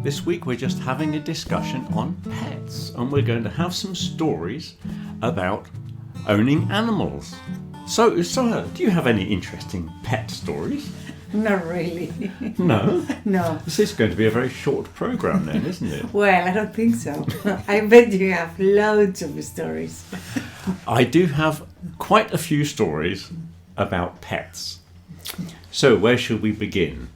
This week we're just having a discussion on pets, and we're going to have some stories about owning animals. So, Sarah, do you have any interesting pet stories? Not really. No? No. This is going to be a very short programme then, isn't it? Well, I don't think so. I bet you have loads of stories. I do have quite a few stories about pets. So, where should we begin?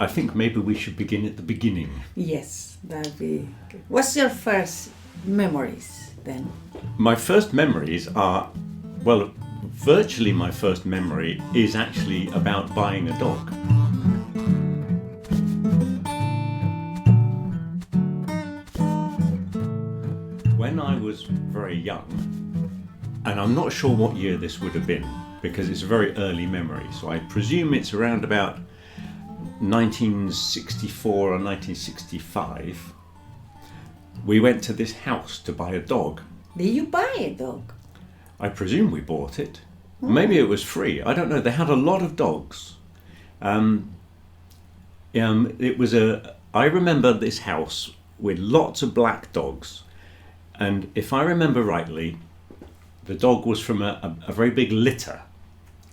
I think maybe we should begin at the beginning. Yes, that'd be good. What's your first memories then? My first memories are, well, virtually my first memory is actually about buying a dog. When I was very young, and I'm not sure what year this would have been because it's a very early memory, so I presume it's around about 1964 or 1965, we went to this house to buy a dog. Did you buy a dog? I presume we bought it. Maybe it was free. I don't know. They had a lot of dogs. It was I remember this house with lots of black dogs, and if I remember rightly, the dog was from a very big litter.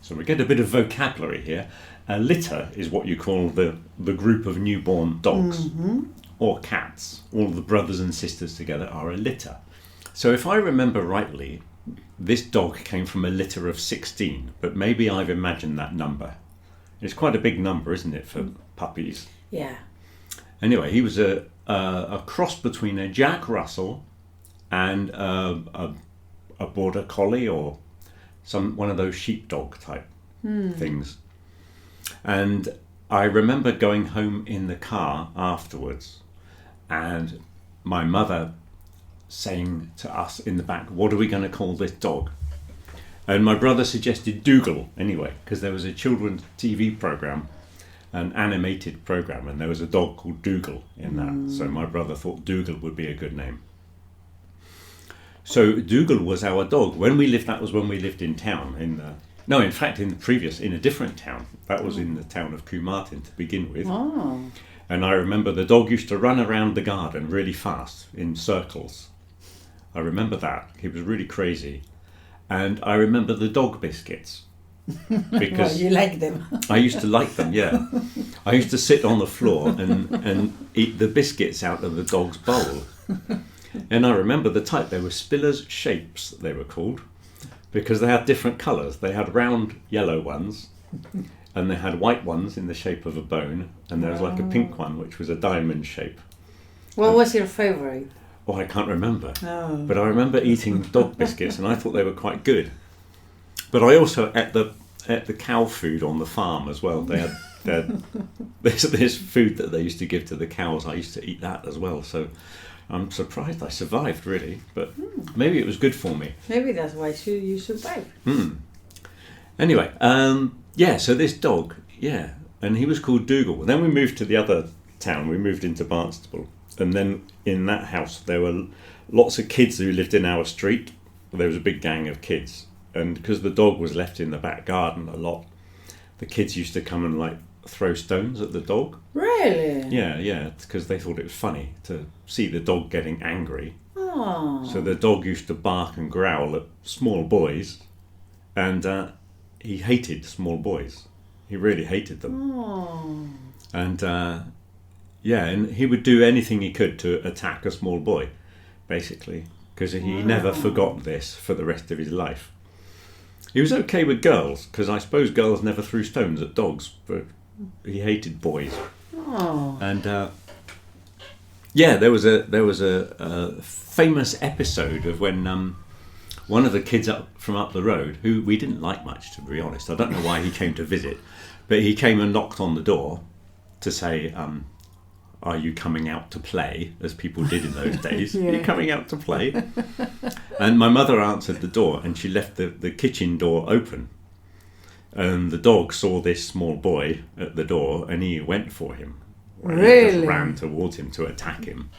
So we get a bit of vocabulary here. A litter is what you call the group of newborn dogs, or cats. All the brothers and sisters together are a litter. So if I remember rightly, this dog came from a litter of 16, but maybe I've imagined that number. It's quite a big number, isn't it, for puppies? Yeah. Anyway, he was a cross between a Jack Russell and a border collie or one of those sheepdog type things. And I remember going home in the car afterwards and my mother saying to us in the back, what are we going to call this dog? And my brother suggested Dougal anyway, because there was a children's TV program, an animated program, and there was a dog called Dougal in that. So my brother thought Dougal would be a good name. So Dougal was our dog. That was when we lived in town. In a different town. That was in the town of Carmarthen to begin with. Oh. And I remember the dog used to run around the garden really fast in circles. I remember that. He was really crazy. And I remember the dog biscuits. Because well, you like them. I used to like them, yeah. I used to sit on the floor and eat the biscuits out of the dog's bowl. And I remember the type. They were Spiller's Shapes, they were called, because they had different colours. They had round yellow ones, and they had white ones in the shape of a bone, and there was like a pink one, which was a diamond shape. What was your favourite? Oh, I can't remember. Oh. But I remember eating dog biscuits, and I thought they were quite good. But I also ate the cow food on the farm as well. They had this food that they used to give to the cows. I used to eat that as well. So I'm surprised I survived, really. But maybe it was good for me. Maybe that's why you survived. Anyway, so this dog, and he was called Dougal. Then we moved to the other town. We moved into Barnstable. And then in that house, there were lots of kids who lived in our street. There was a big gang of kids. And because the dog was left in the back garden a lot, the kids used to come and throw stones at the dog. Really? Yeah, because they thought it was funny to see the dog getting angry. Oh. So the dog used to bark and growl at small boys, and he hated small boys. He really hated them. Oh. And and he would do anything he could to attack a small boy, basically, because he never forgot this for the rest of his life. He was okay with girls, because I suppose girls never threw stones at dogs, but he hated boys. Oh. And there was a famous episode of when one of the kids from up the road, who we didn't like much, to be honest. I don't know why he came to visit, but he came and knocked on the door to say, are you coming out to play, as people did in those days? Yeah. Are you coming out to play? And my mother answered the door, and she left the kitchen door open. And the dog saw this small boy at the door, and he went for him. Really? He just ran towards him to attack him.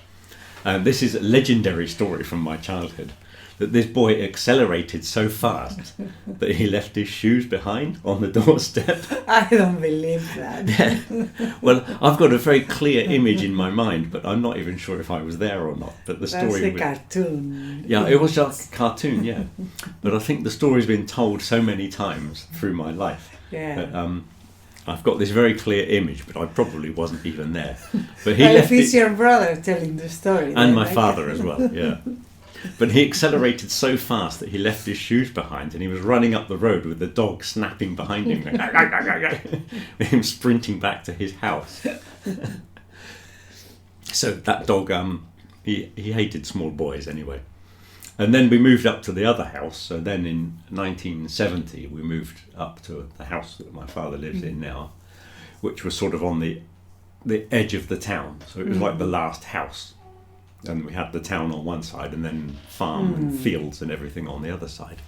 And this is a legendary story from my childhood. that this boy accelerated so fast that he left his shoes behind on the doorstep. I don't believe that. Yeah. Well, I've got a very clear image in my mind, but I'm not even sure if I was there or not. But the story. That's a cartoon. Yeah, it was like a cartoon, yeah. But I think the story's been told so many times through my life that I've got this very clear image, but I probably wasn't even there. But he left it's your brother telling the story. and my father as well, yeah. But he accelerated so fast that he left his shoes behind, and he was running up the road with the dog snapping behind him, with him sprinting back to his house. So that dog, he hated small boys anyway. And then we moved up to the other house. So then in 1970, we moved up to the house that my father lives in now, which was sort of on the edge of the town. So it was like the last house. And we had the town on one side and then farm and fields and everything on the other side.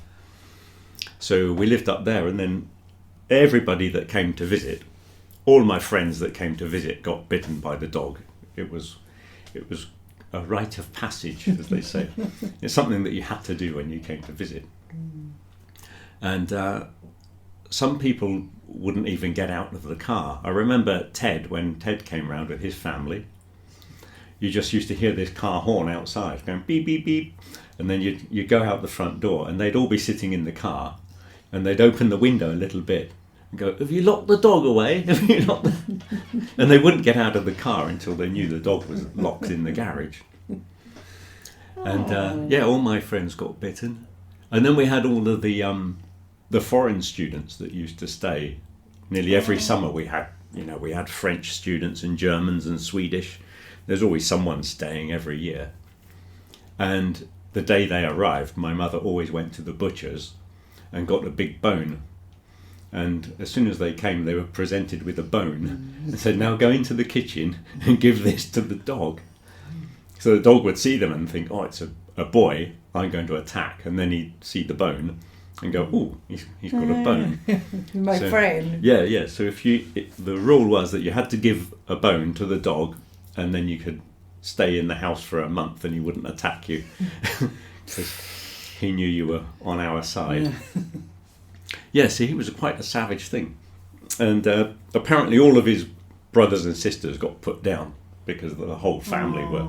So we lived up there, and then everybody that came to visit, all my friends that came to visit got bitten by the dog. It was a rite of passage, as they say. It's something that you had to do when you came to visit. And some people wouldn't even get out of the car. I remember Ted, when Ted came round with his family, you just used to hear this car horn outside going beep, beep, beep. And then you'd go out the front door, and they'd all be sitting in the car, and they'd open the window a little bit and go, "Have you locked the dog away? Have you locked the..." And they wouldn't get out of the car until they knew the dog was locked in the garage. And all my friends got bitten. And then we had all of the foreign students that used to stay. Nearly every summer we had French students and Germans and Swedish. There's always someone staying every year. And the day they arrived, my mother always went to the butcher's and got a big bone. And as soon as they came, they were presented with a bone and said, "Now go into the kitchen and give this to the dog." So the dog would see them and think, "Oh, it's a boy, I'm going to attack." And then he'd see the bone and go, "Oh, he's got a bone." My friend. Yeah. So the rule was that you had to give a bone to the dog, and then you could stay in the house for a month and he wouldn't attack you. Because he knew you were on our side. Yeah, see, he was quite a savage thing. And apparently all of his brothers and sisters got put down because the whole family were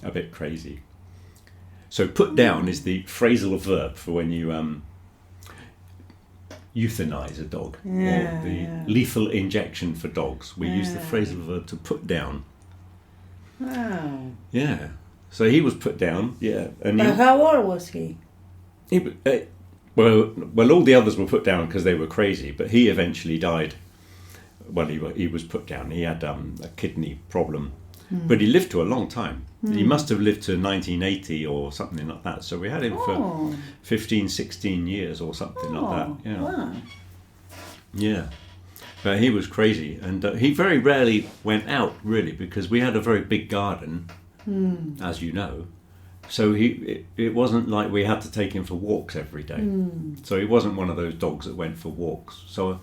a bit crazy. So put down is the phrasal verb for when you euthanize a dog, or the lethal injection for dogs. We use the phrasal verb to put down. Wow. Yeah. So he was put down, yeah. And but how old was he? Well, all the others were put down because they were crazy, but he eventually died. Well, he was put down. He had a kidney problem, but he lived to a long time. He must have lived to 1980 or something like that. So we had him for 15, 16 years or something like that. Yeah. Wow. Yeah. But he was crazy, and he very rarely went out, really, because we had a very big garden, as you know. So it wasn't like we had to take him for walks every day. So he wasn't one of those dogs that went for walks. So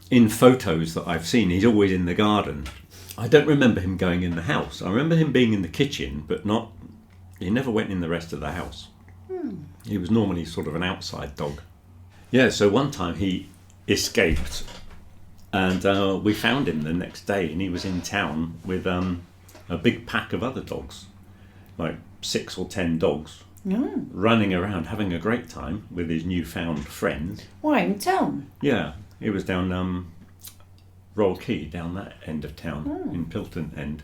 in photos that I've seen, he's always in the garden. I don't remember him going in the house. I remember him being in the kitchen, but he never went in the rest of the house. He was normally sort of an outside dog. Yeah, so one time he escaped, and we found him the next day, and he was in town with a big pack of other dogs, like 6 or 10 dogs, running around having a great time with his newfound friends. Why, in town? Yeah, he was down Royal Quay, down that end of town, in Pilton End.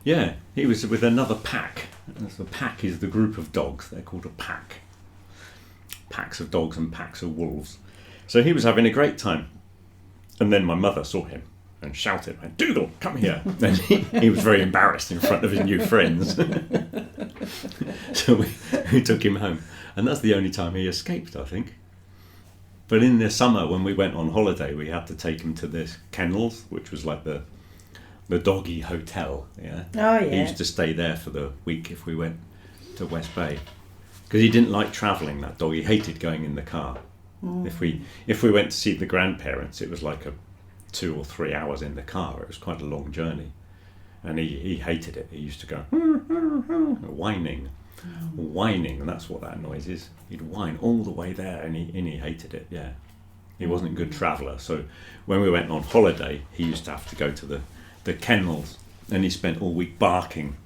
Yeah, he was with another pack. The pack is the group of dogs. They're called a pack. Packs of dogs and packs of wolves. So he was having a great time. And then my mother saw him and shouted, "Dougal, come here." And he was very embarrassed in front of his new friends. So we took him home. And that's the only time he escaped, I think. But in the summer, when we went on holiday, we had to take him to this kennels, which was like the doggy hotel. Yeah. Oh, yeah. He used to stay there for the week if we went to West Bay. Because he didn't like travelling, that dog. He hated going in the car. If we went to see the grandparents, it was like 2 or 3 hours in the car. It was quite a long journey, and he hated it. He used to go whining. whining, and that's what that noise is. He'd whine all the way there, and he hated it. Yeah, he wasn't a good traveller. So when we went on holiday, he used to have to go to the kennels, and he spent all week barking.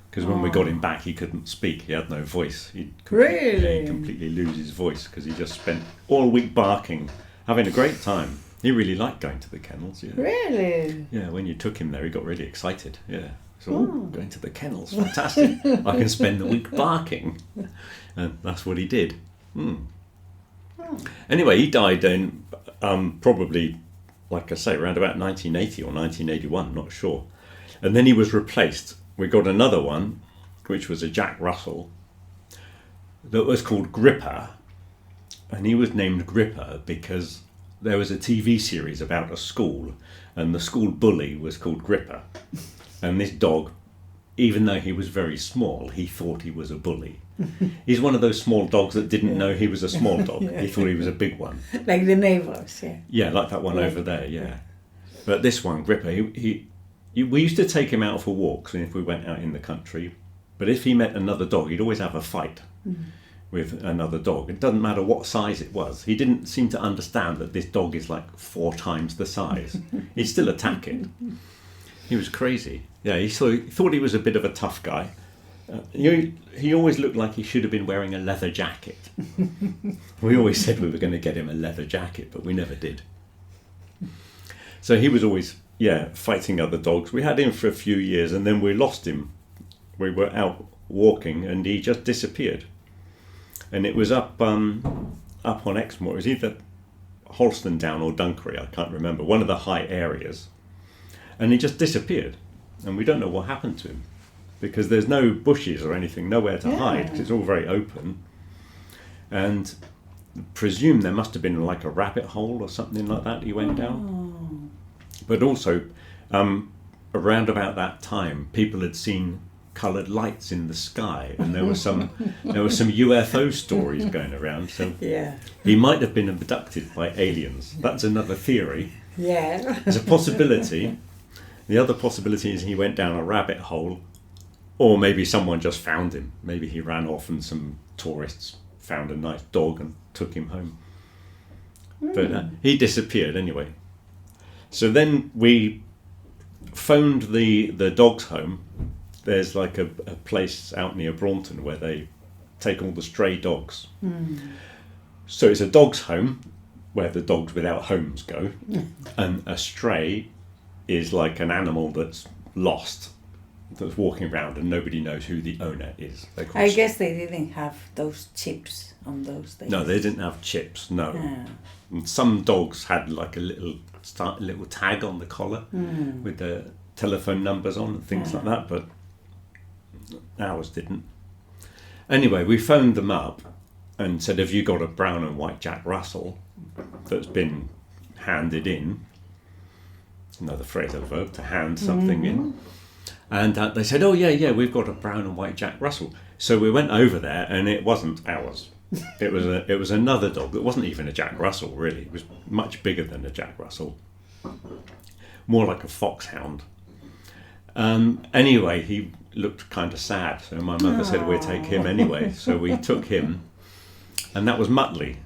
Because when we got him back, he couldn't speak. He had no voice. He'd completely lose his voice because he just spent all week barking, having a great time. He really liked going to the kennels. Yeah. Really? Yeah, when you took him there, he got really excited. Yeah. So, going to the kennels, fantastic. I can spend the week barking. And that's what he did. Anyway, he died in probably, like I say, around about 1980 or 1981, not sure. And then he was replaced. We got another one, which was a Jack Russell, that was called Gripper. And he was named Gripper because there was a TV series about a school, and the school bully was called Gripper. And this dog, even though he was very small, he thought he was a bully. He's one of those small dogs that didn't know he was a small dog. He thought he was a big one. Like the neighbors, yeah. Yeah, like that one over there, yeah. But this one, Gripper, we used to take him out for walks if we went out in the country. But if he met another dog, he'd always have a fight with another dog. It doesn't matter what size it was. He didn't seem to understand that this dog is like 4 times the size. He'd still attack it. He was crazy. Yeah, he thought he was a bit of a tough guy. He always looked like he should have been wearing a leather jacket. We always said we were going to get him a leather jacket, but we never did. So he was always, fighting other dogs. We had him for a few years, and then we lost him. We were out walking, and he just disappeared. And it was up on Exmoor. It was either Holston Down or Dunkery, I can't remember, one of the high areas. And he just disappeared, and we don't know what happened to him because there's no bushes or anything, nowhere to hide because it's all very open. And presume there must have been like a rabbit hole or something like that he went down. But also, around about that time, people had seen coloured lights in the sky, and there were some UFO stories going around. So he might have been abducted by aliens. That's another theory. Yeah, there's a possibility. The other possibility is he went down a rabbit hole, or maybe someone just found him. Maybe he ran off and some tourists found a nice dog and took him home. But he disappeared anyway. So then we phoned the dog's home. There's like a place out near Braunton where they take all the stray dogs. So it's a dog's home where the dogs without homes go, and a stray is like an animal that's lost, that's walking around and nobody knows who the owner is. I guess they didn't have those chips on those days. No, they didn't have chips, no. And some dogs had like a little tag on the collar with the telephone numbers on and things like that, but ours didn't. Anyway, we phoned them up and said, have you got a brown and white Jack Russell that's been handed in? Another phrasal verb, to hand something in. And they said, oh yeah, we've got a brown and white Jack Russell. So we went over there, and it wasn't ours. It was another dog that wasn't even a Jack Russell, really. It was much bigger than a Jack Russell, more like a foxhound. Anyway, he looked kind of sad, so my mother said we'd take him anyway. So we took him, and that was Muttley.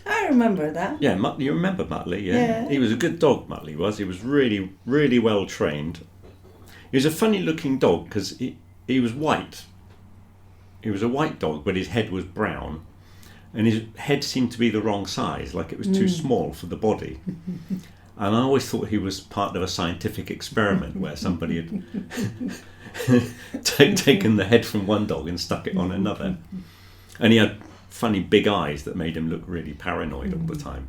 I remember that. Yeah, you remember Muttley, yeah. He was a good dog, Muttley was. He was really, really well trained. He was a funny looking dog because he was white. He was a white dog, but his head was brown. And his head seemed to be the wrong size, like it was too small for the body. And I always thought he was part of a scientific experiment where somebody had taken the head from one dog and stuck it on another. And he had funny big eyes that made him look really paranoid all the time.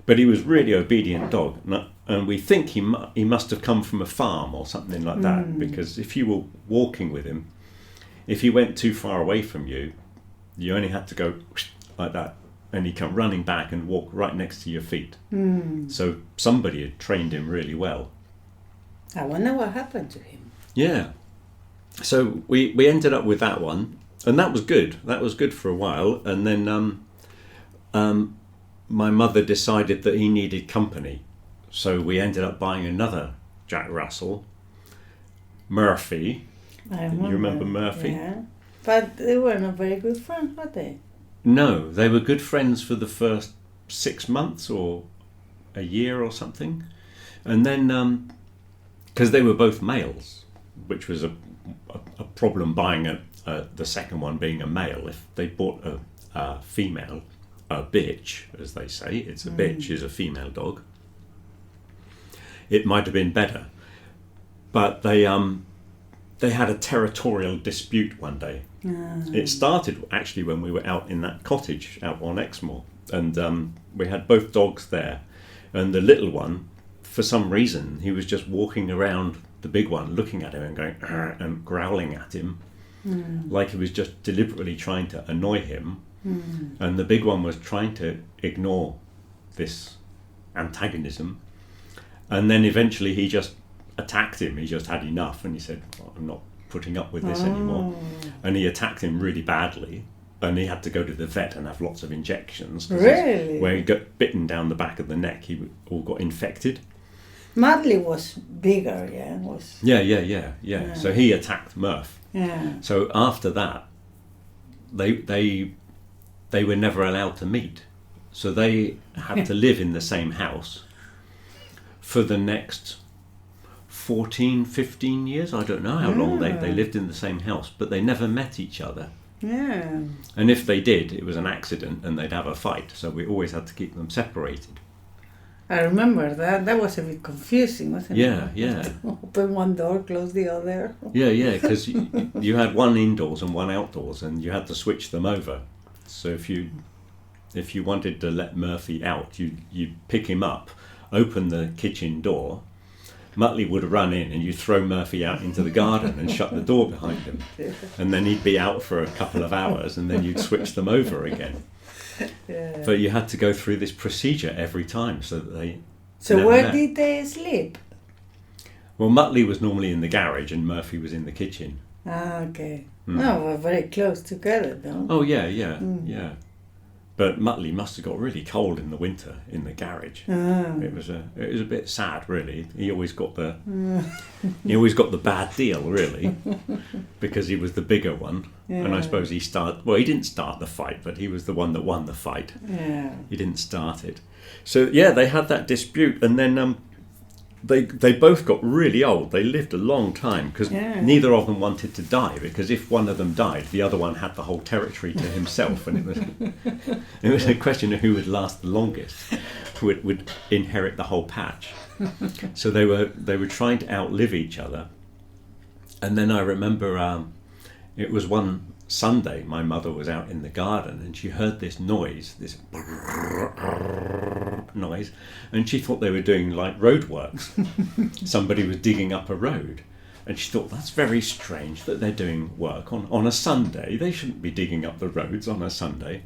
But he was really obedient dog, and we think he must have come from a farm or something like that, because if you were walking with him, if he went too far away from you, you only had to go like that, and he'd come running back and walk right next to your feet. So somebody had trained him really well. I wonder what happened to him. Yeah. So we ended up with that one, and that was good. That was good for a while, and then my mother decided that he needed company, so we ended up buying another Jack Russell, Murphy. I remember. You remember Murphy? Yeah. But they were not very good friends, were they? No, they were good friends for the first 6 months or a year or something. And then, because they were both males, which was a problem buying the second one being a male. If they bought a female, a bitch, as they say, it's a bitch, is a female dog, it might have been better. But they had a territorial dispute one day. It started actually when we were out in that cottage out on Exmoor, and we had both dogs there, and the little one, for some reason, he was just walking around the big one, looking at him and going and growling at him, like he was just deliberately trying to annoy him, and the big one was trying to ignore this antagonism, and then eventually he just attacked him. He just had enough, and he said, well, I'm not putting up with this anymore, and he attacked him really badly, and he had to go to the vet and have lots of injections. Really? Where he got bitten down the back of the neck, he all got infected. Madly was bigger, yeah. Yeah. So he attacked Murph. Yeah. So after that, they were never allowed to meet. So they had to live in the same house for the next 14, 15 years. I don't know how long they lived in the same house, but they never met each other. Yeah. And if they did, it was an accident and they'd have a fight. So we always had to keep them separated. I remember that. That was a bit confusing, wasn't it? Yeah. Open one door, close the other. Yeah, because you had one indoors and one outdoors, and you had to switch them over. So if you wanted to let Murphy out, you'd pick him up, open the kitchen door, Muttley would run in and you'd throw Murphy out into the garden and shut the door behind him. And then he'd be out for a couple of hours, and then you'd switch them over again. Yeah. But you had to go through this procedure every time so that they So never where met. did they sleep? Well, Muttley was normally in the garage and Murphy was in the kitchen. Ah, okay. No, we're very close together, though. Oh, yeah. But Muttley must have got really cold in the winter in the garage. It was a bit sad, really. He always got the bad deal, really, because he was the bigger one. Yeah. And I suppose he didn't start the fight, but he was the one that won the fight. Yeah. He didn't start it. So yeah, they had that dispute, and then they both got really old. They lived a long time because neither of them wanted to die, because if one of them died, the other one had the whole territory to himself, and it was a question of who would last the longest, who would inherit the whole patch. So they were trying to outlive each other. And then I remember it was one Sunday, my mother was out in the garden and she heard this noise, this noise, and she thought they were doing like roadworks. Somebody was digging up a road, and she thought, that's very strange that they're doing work on a Sunday. They shouldn't be digging up the roads on a Sunday.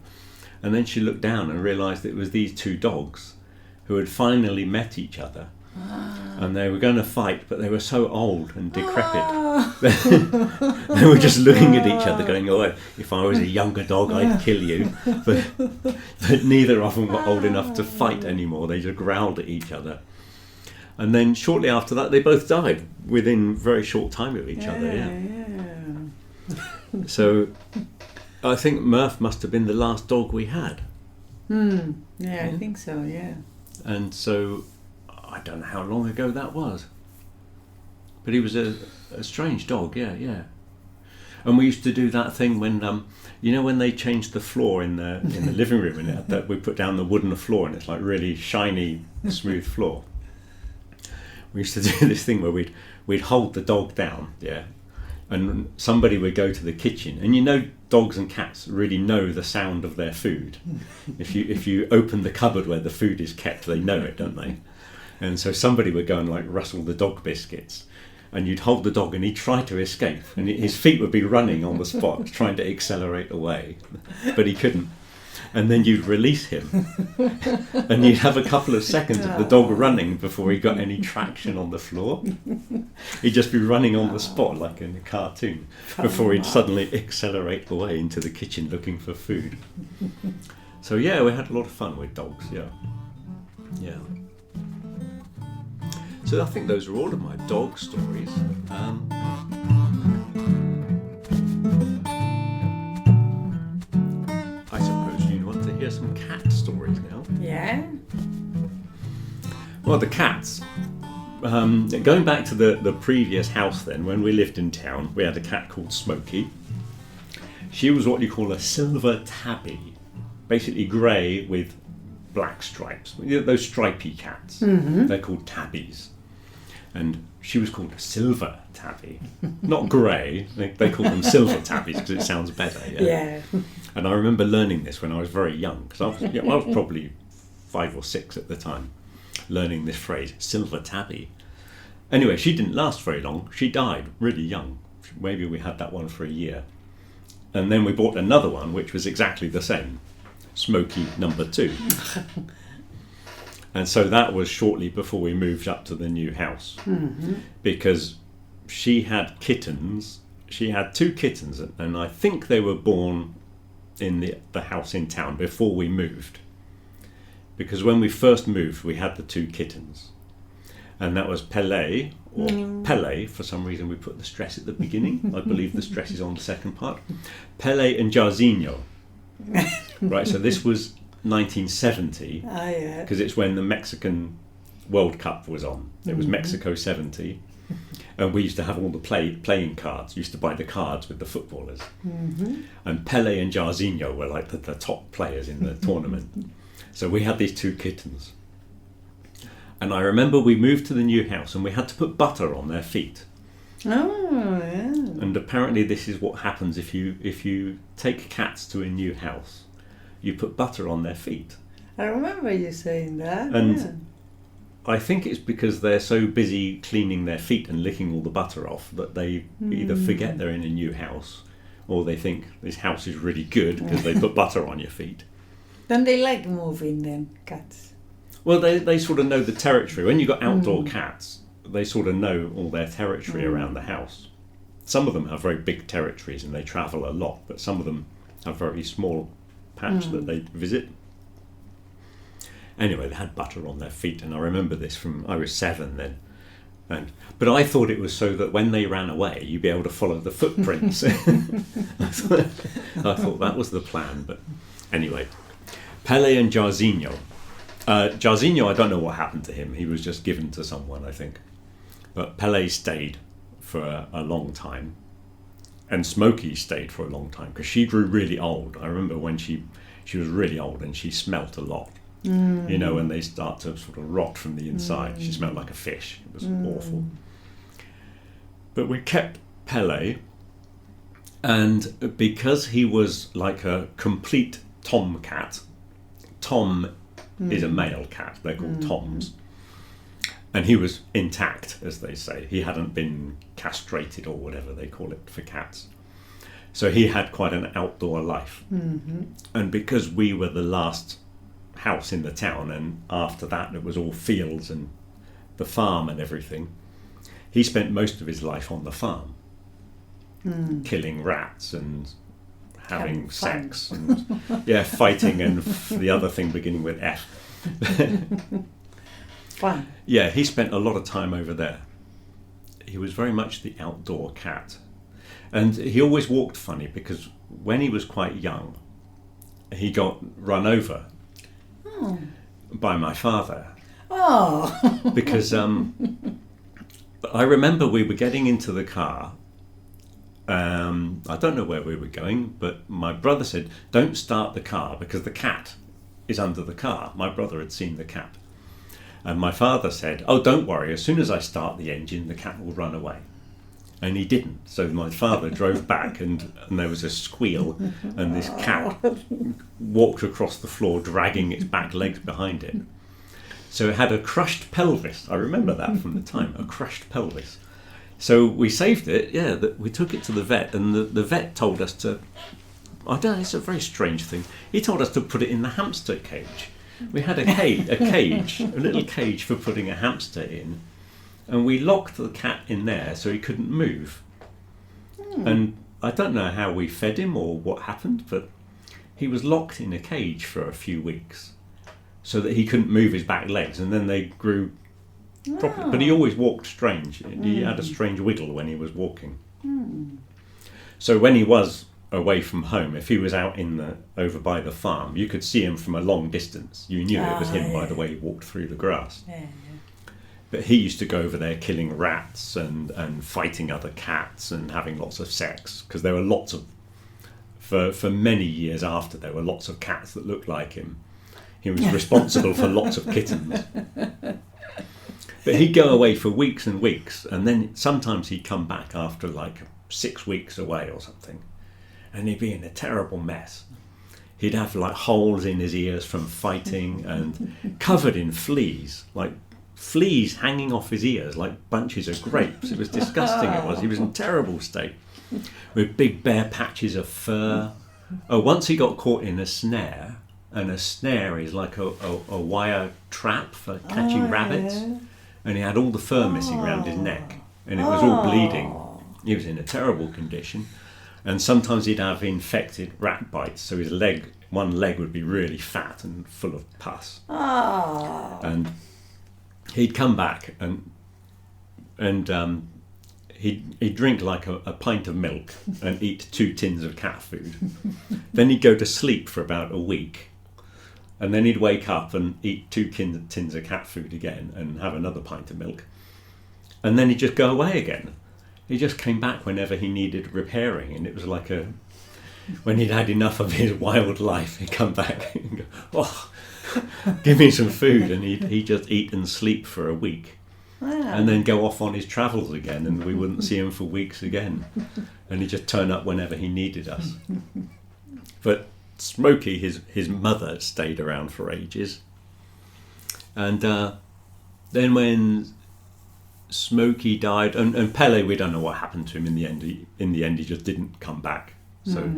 And then she looked down and realised it was these two dogs who had finally met each other. And they were going to fight, but they were so old and decrepit. They were just looking at each other going, oh, if I was a younger dog, I'd kill you. But neither of them were old enough to fight anymore. They just growled at each other. And then shortly after that, they both died within very short time of each other. Yeah. So I think Murph must have been the last dog we had. Yeah, I think so, yeah. And so I don't know how long ago that was. But he was a strange dog, yeah. And we used to do that thing when, when they changed the floor in the living room, and we put down the wooden floor, and it's like really shiny, smooth floor. We used to do this thing where we'd hold the dog down, and somebody would go to the kitchen, and dogs and cats really know the sound of their food. If you open the cupboard where the food is kept, they know it, don't they? And so somebody would go and like rustle the dog biscuits, and you'd hold the dog and he'd try to escape, and his feet would be running on the spot trying to accelerate away, but he couldn't. And then you'd release him, and you'd have a couple of seconds of the dog running before he got any traction on the floor. He'd just be running on the spot like in a cartoon before he'd suddenly accelerate away into the kitchen looking for food. So yeah, we had a lot of fun with dogs, yeah. So I think those are all of my dog stories. Well, the cats. Going back to the previous house then, when we lived in town, we had a cat called Smokey. She was what you call a silver tabby, basically grey with black stripes. You know, those stripy cats, they're called tabbies. And she was called a silver tabby, not grey. They call them silver tabbies because it sounds better. Yeah. And I remember learning this when I was very young, because I was probably 5 or 6 at the time, learning this phrase, silver tabby. Anyway, she didn't last very long. She died really young. Maybe we had that one for a year. And then we bought another one, which was exactly the same, Smokey number 2. And so that was shortly before we moved up to the new house. Because she had kittens. She had 2 kittens, and I think they were born in the house in town before we moved. Because when we first moved, we had the 2 kittens. And that was Pele, or Pele, for some reason we put the stress at the beginning. I believe the stress is on the second part. Pele and Jairzinho. Right, so this was 1970, because it's when the Mexican World Cup was on. It was Mexico 70. And we used to have all the playing cards. Used to buy the cards with the footballers. And Pele and Jairzinho were like the top players in the tournament. So we had these 2 kittens. And I remember we moved to the new house and we had to put butter on their feet. Oh, yeah. And apparently this is what happens if you take cats to a new house. You put butter on their feet. I remember you saying that. And I think it's because they're so busy cleaning their feet and licking all the butter off that they either forget they're in a new house, or they think this house is really good because they put butter on your feet. Don't they like moving then, cats? Well, they sort of know the territory. When you've got outdoor cats, they sort of know all their territory around the house. Some of them have very big territories and they travel a lot, but some of them have very small patch that they visit. Anyway, they had butter on their feet, and I remember this from, I was 7 then. But I thought it was so that when they ran away, you'd be able to follow the footprints. I thought that was the plan, but anyway. Pele and Jairzinho. Jairzinho, I don't know what happened to him. He was just given to someone, I think. But Pele stayed for a long time. And Smokey stayed for a long time because she grew really old. I remember when she was really old and she smelt a lot. You know, when they start to sort of rot from the inside. She smelled like a fish. It was awful. But we kept Pele, and because he was like a complete tomcat, Tom is a male cat, they're called Toms, and he was intact, as they say. He hadn't been castrated or whatever they call it for cats. So he had quite an outdoor life. And because we were the last house in the town, and after that it was all fields and the farm and everything, he spent most of his life on the farm, killing rats and having sex and fighting and the other thing beginning with F. Fun. Yeah, he spent a lot of time over there. He was very much the outdoor cat, and he always walked funny because when he was quite young he got run over by my father. Because I remember we were getting into the car. I don't know where we were going, but my brother said, don't start the car because the cat is under the car. My brother had seen the cat. And my father said, oh, don't worry, as soon as I start the engine, the cat will run away. And he didn't. So my father drove back and there was a squeal and this cat walked across the floor dragging its back legs behind it. So it had a crushed pelvis. I remember that from the time, a crushed pelvis. So we saved it, we took it to the vet, and the vet told us to, I don't know, it's a very strange thing. He told us to put it in the hamster cage. We had a little cage for putting a hamster in, and we locked the cat in there so he couldn't move. And I don't know how we fed him or what happened, but he was locked in a cage for a few weeks so that he couldn't move his back legs, and then they grew properly. But he always walked strange. He had a strange wiggle when he was walking. So when he was away from home, if he was out over by the farm, you could see him from a long distance. You knew it was him by the way he walked through the grass. But he used to go over there killing rats and fighting other cats and having lots of sex, because there were lots of, for many years after, there were lots of cats that looked like him. He was responsible for lots of kittens. But he'd go away for weeks and weeks, and then sometimes he'd come back after like 6 weeks away or something, and he'd be in a terrible mess. He'd have like holes in his ears from fighting and covered in fleas, like fleas hanging off his ears like bunches of grapes. It was disgusting, it was. He was in terrible state, with big bare patches of fur. Oh, once he got caught in a snare, and a snare is like a wire trap for catching rabbits. Yeah. And he had all the fur missing around his neck, and it was all bleeding. He was in a terrible condition, and sometimes he'd have infected rat bites, so his one leg would be really fat and full of pus. And he'd come back and he'd drink like a pint of milk and eat 2 tins of cat food. Then he'd go to sleep for about a week. And then he'd wake up and eat 2 tins of cat food again and have another pint of milk. And then he'd just go away again. He just came back whenever he needed repairing. And it was like when he'd had enough of his wild life, he'd come back and go, oh, give me some food. And he'd just eat and sleep for a week. Wow. And then go off on his travels again, and we wouldn't see him for weeks again. And he'd just turn up whenever he needed us. But Smokey, his mother, stayed around for ages, and then when Smokey died, and Pele, we don't know what happened to him in the end. He just didn't come back. So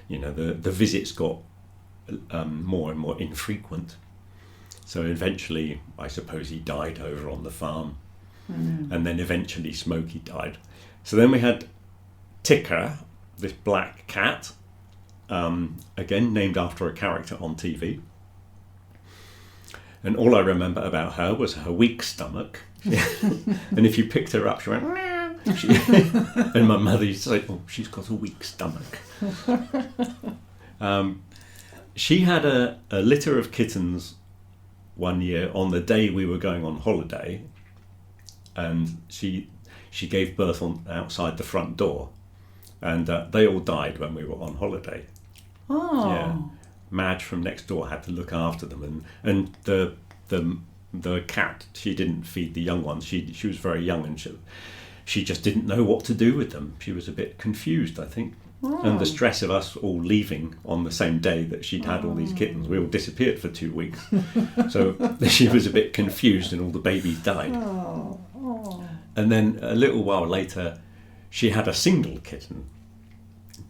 the visits got more and more infrequent. So eventually, I suppose he died over on the farm, and then eventually Smokey died. So then we had Ticker, this black cat. Again, named after a character on TV. And all I remember about her was her weak stomach. And if you picked her up, she went, meow. And my mother used to say, oh, she's got a weak stomach. She had a litter of kittens one year on the day we were going on holiday. And she gave birth outside the front door. And they all died when we were on holiday. Oh. Yeah, Madge from next door had to look after them, and the cat, she didn't feed the young ones. She was very young, and she just didn't know what to do with them. She was a bit confused, I think. And the stress of us all leaving on the same day that she'd had all these kittens, we all disappeared for 2 weeks. So she was a bit confused, and all the babies died. And then a little while later, she had a single kitten,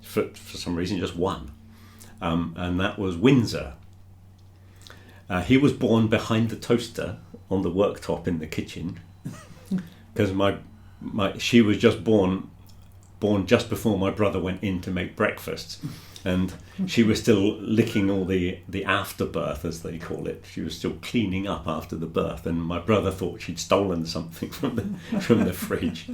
for some reason, just one. And that was Windsor. He was born behind the toaster on the worktop in the kitchen, because she was just born just before my brother went in to make breakfast, and she was still licking all the afterbirth, as they call it. She was still cleaning up after the birth, and my brother thought she'd stolen something from the fridge.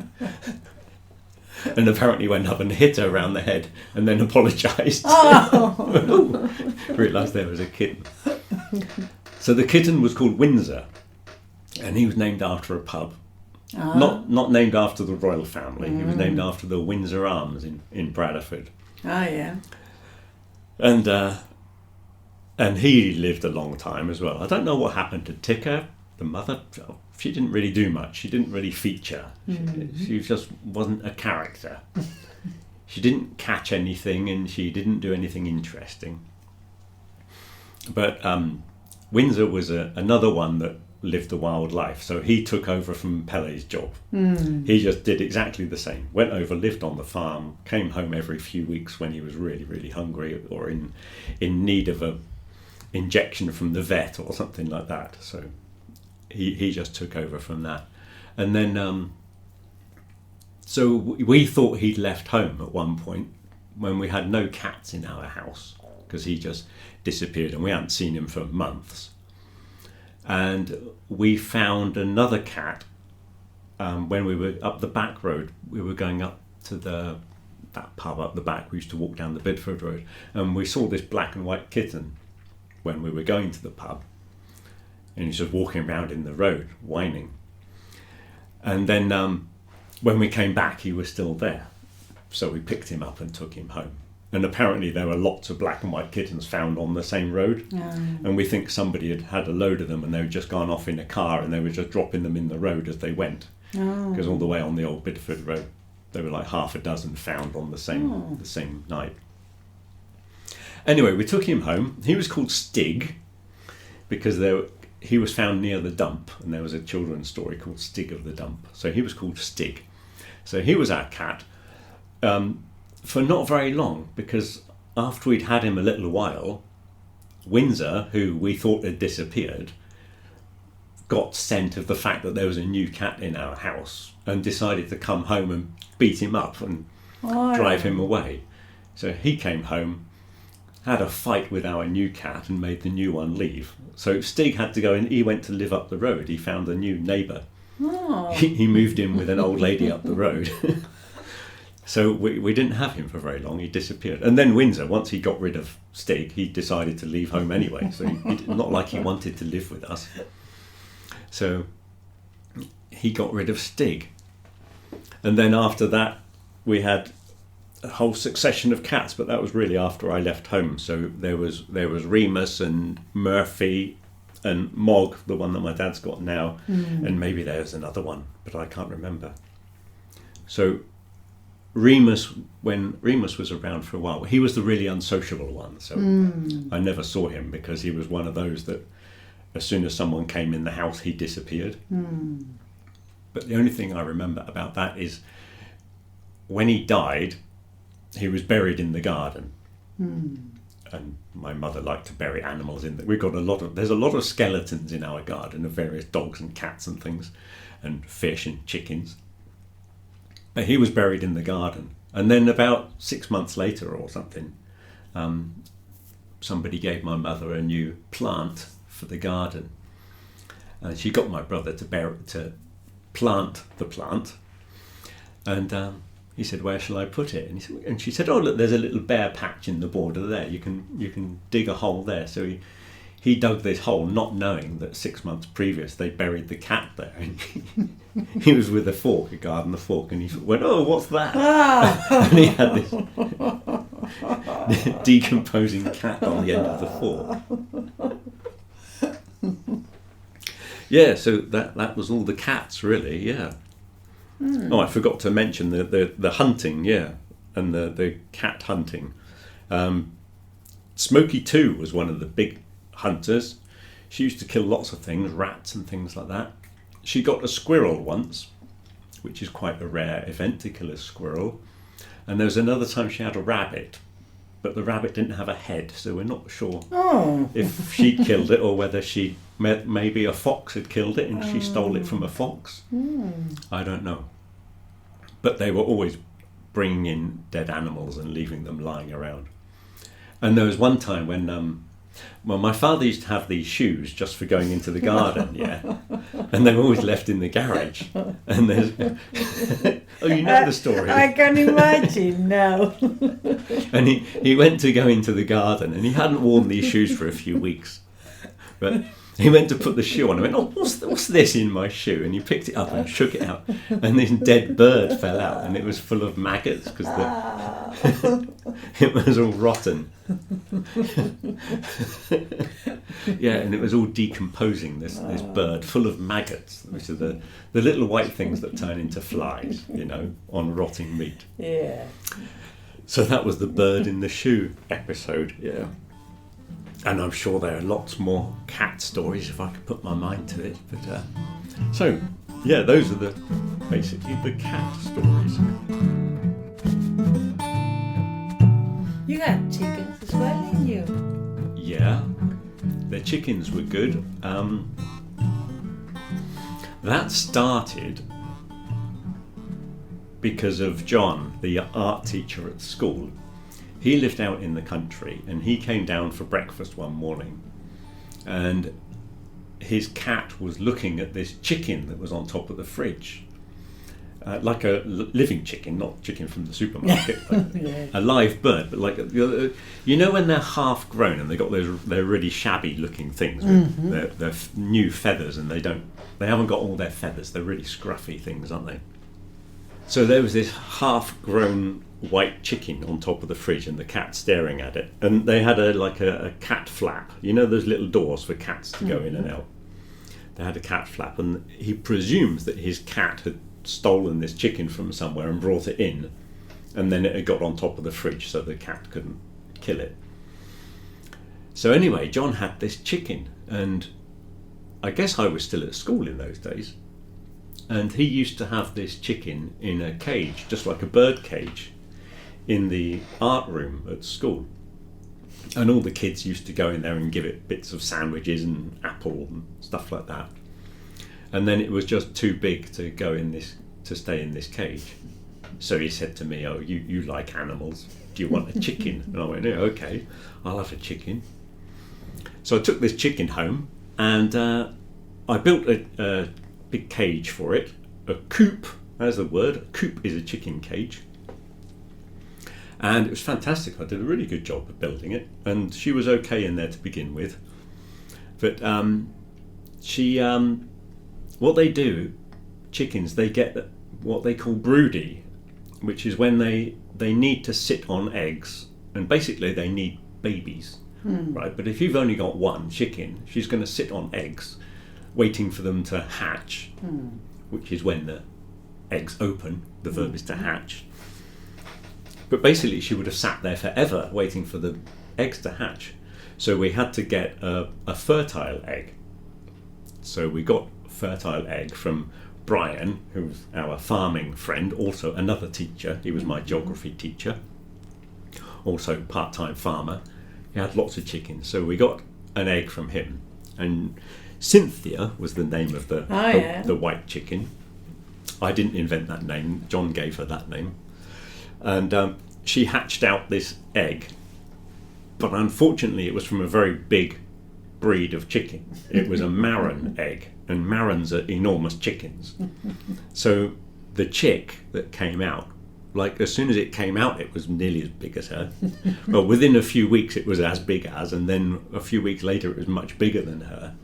And apparently went up and hit her around the head and then apologised. Oh. Realised there was a kitten. So the kitten was called Windsor, and he was named after a pub. Not named after the royal family. He was named after the Windsor Arms in Bradford. Yeah. And he lived a long time as well. I don't know what happened to Ticker, the mother. She didn't really do much. She didn't really feature. She just wasn't a character. She didn't catch anything, and she didn't do anything interesting. But Windsor was another one that lived the wild life. So he took over from Pele's job. He just did exactly the same. Went over, lived on the farm, came home every few weeks when he was really, really hungry or in need of a injection from the vet or something like that. So he just took over from that. And then so we thought he'd left home at one point when we had no cats in our house, because he just disappeared and we hadn't seen him for months. And we found another cat when we were up the back road. We were going up to that pub up the back. We used to walk down the Bidford Road, and we saw this black and white kitten when we were going to the pub, and he was just walking around in the road whining. And then when we came back, he was still there. So we picked him up and took him home. And apparently there were lots of black and white kittens found on the same road. And we think somebody had had a load of them and they had just gone off in a car and they were just dropping them in the road as they went. Because all the way on the old Bideford Road, there were like half a dozen found on the same night. Anyway, we took him home. He was called Stig because he was found near the dump, and there was a children's story called Stig of the Dump. So he was called Stig. So he was our cat for not very long, because after we'd had him a little while, Windsor, who we thought had disappeared, got scent of the fact that there was a new cat in our house and decided to come home and beat him up and drive him away. So he came home, had a fight with our new cat and made the new one leave. So Stig had to go and he went to live up the road. He found a new neighbour. He moved in with an old lady up the road. So we didn't have him for very long. He disappeared. And then Windsor, once he got rid of Stig, he decided to leave home anyway. So not like he wanted to live with us. So he got rid of Stig. And then after that, we had a whole succession of cats, but that was really after I left home. So there was Remus and Murphy and Mog, the one that my dad's got now, and maybe there's another one, but I can't remember. So Remus, when Remus was around for a while, he was the really unsociable one. So I never saw him because he was one of those that as soon as someone came in the house, he disappeared. But the only thing I remember about that is when he died, he was buried in the garden. And my mother liked to bury animals in there. There's a lot of skeletons in our garden of various dogs and cats and things, and fish and chickens. But he was buried in the garden. And then about 6 months later or something, somebody gave my mother a new plant for the garden. And she got my brother to plant the plant. And he said, "Where shall I put it?" And she said, "Oh, look, there's a little bare patch in the border there. You can dig a hole there." So he dug this hole, not knowing that 6 months previous they buried the cat there. And he was with a garden fork, and he went, "Oh, what's that?" And he had this decomposing cat on the end of the fork. Yeah, so that was all the cats, really. Yeah. Oh, I forgot to mention the hunting, and the cat hunting. Smokey 2 was one of the big hunters. She used to kill lots of things, rats and things like that. She got a squirrel once, which is quite a rare event to kill a squirrel. And there was another time she had a rabbit, but the rabbit didn't have a head, so we're not sure if she killed it or whether maybe a fox had killed it and she stole it from a fox. I don't know. But they were always bringing in dead animals and leaving them lying around. And there was one time when my father used to have these shoes just for going into the garden, and they were always left in the garage. And there's oh, you know the story. I can imagine now. And he went to go into the garden, and he hadn't worn these shoes for a few weeks, but he went to put the shoe on and went, "Oh, what's this in my shoe?" And he picked it up and shook it out, and this dead bird fell out, and it was full of maggots because it was all rotten. And it was all decomposing, this bird full of maggots, which are the little white things that turn into flies, on rotting meat. Yeah. So that was the bird in the shoe episode, And I'm sure there are lots more cat stories if I could put my mind to it. But those are basically the cat stories. You got chickens as well, didn't you? Yeah, the chickens were good. That started because of John, the art teacher at school. He lived out in the country, and he came down for breakfast one morning, and his cat was looking at this chicken that was on top of the fridge. like a living chicken, not chicken from the supermarket, but Yeah. a live bird. But like you know when they're half grown and they got they're really shabby looking things with their new feathers, and they haven't got all their feathers. They're really scruffy things, aren't they? So there was this half grown white chicken on top of the fridge, and the cat staring at it. And they had a cat flap. You know those little doors for cats to go in and out. They had a cat flap, and he presumes that his cat had stolen this chicken from somewhere and brought it in, and then it had got on top of the fridge so the cat couldn't kill it. So anyway, John had this chicken, and I guess I was still at school in those days, and he used to have this chicken in a cage, just like a bird cage, in the art room at school. And all the kids used to go in there and give it bits of sandwiches and apple and stuff like that. And then it was just too big to stay in this cage. So he said to me, "Oh, you like animals? Do you want a chicken?" And I went, "Yeah, okay, I'll have a chicken." So I took this chicken home, and I built a big cage for it, a coop. That's the word. A coop is a chicken cage. And it was fantastic. I did a really good job of building it, and she was okay in there to begin with. But what they do, chickens, they get what they call broody, which is when they need to sit on eggs, and basically they need babies, right? But if you've only got one chicken, she's going to sit on eggs, waiting for them to hatch, which is when the eggs open. The verb is to hatch. But basically she would have sat there forever waiting for the eggs to hatch. So we had to get a fertile egg. So we got a fertile egg from Brian, who's our farming friend, also another teacher. He was my geography teacher, also part-time farmer. He had lots of chickens. So we got an egg from him. And Cynthia was the name of the white chicken. I didn't invent that name. John gave her that name. And she hatched out this egg, but unfortunately it was from a very big breed of chicken. It was a Marron egg, and Marrons are enormous chickens. So the chick that came out, like as soon as it came out, it was nearly as big as her. Well, within a few weeks it was as big as, and then a few weeks later it was much bigger than her.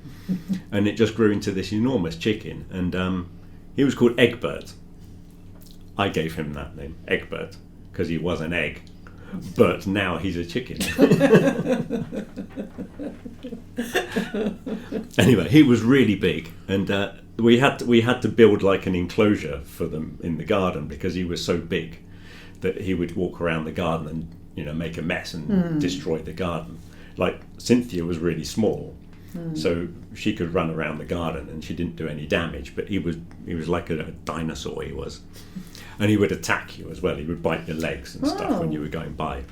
And it just grew into this enormous chicken, and he was called Egbert. I gave him that name, Egbert, because he was an egg, but now he's a chicken. Anyway, he was really big, and we had to build like an enclosure for them in the garden, because he was so big that he would walk around the garden and make a mess and destroy the garden. Like Cynthia was really small, so she could run around the garden and she didn't do any damage, but he was like a dinosaur, he was. And he would attack you as well. He would bite your legs and stuff when you were going by.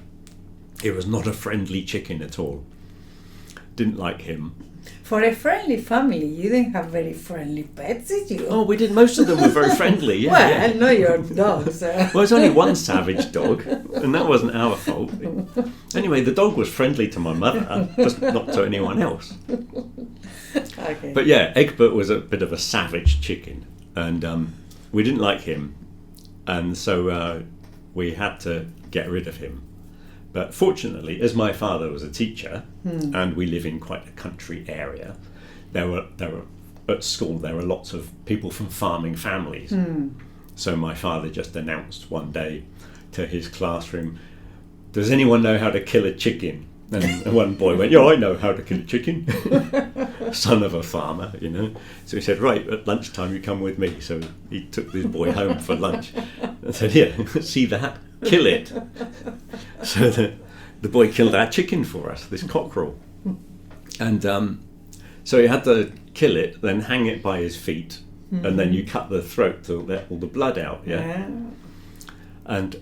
He was not a friendly chicken at all. Didn't like him. For a friendly family, you didn't have very friendly pets, did you? Oh, we did. Most of them were very friendly, yeah. Well, not your dogs. Well, it's only one savage dog, and that wasn't our fault. Anyway, the dog was friendly to my mother, just not to anyone else. Okay. But yeah, Egbert was a bit of a savage chicken, and we didn't like him. And so we had to get rid of him. But fortunately, as my father was a teacher, and we live in quite a country area, there were at school there were lots of people from farming families. So my father just announced one day to his classroom, "Does anyone know how to kill a chicken?" And one boy went, "Yeah, I know how to kill a chicken." Son of a farmer, So he said, "Right, at lunchtime you come with me." So he took this boy home for lunch and said, "Here, see that? Kill it." So the boy killed our chicken for us, this cockerel. And so he had to kill it, then hang it by his feet, and then you cut the throat to let all the blood out, yeah? And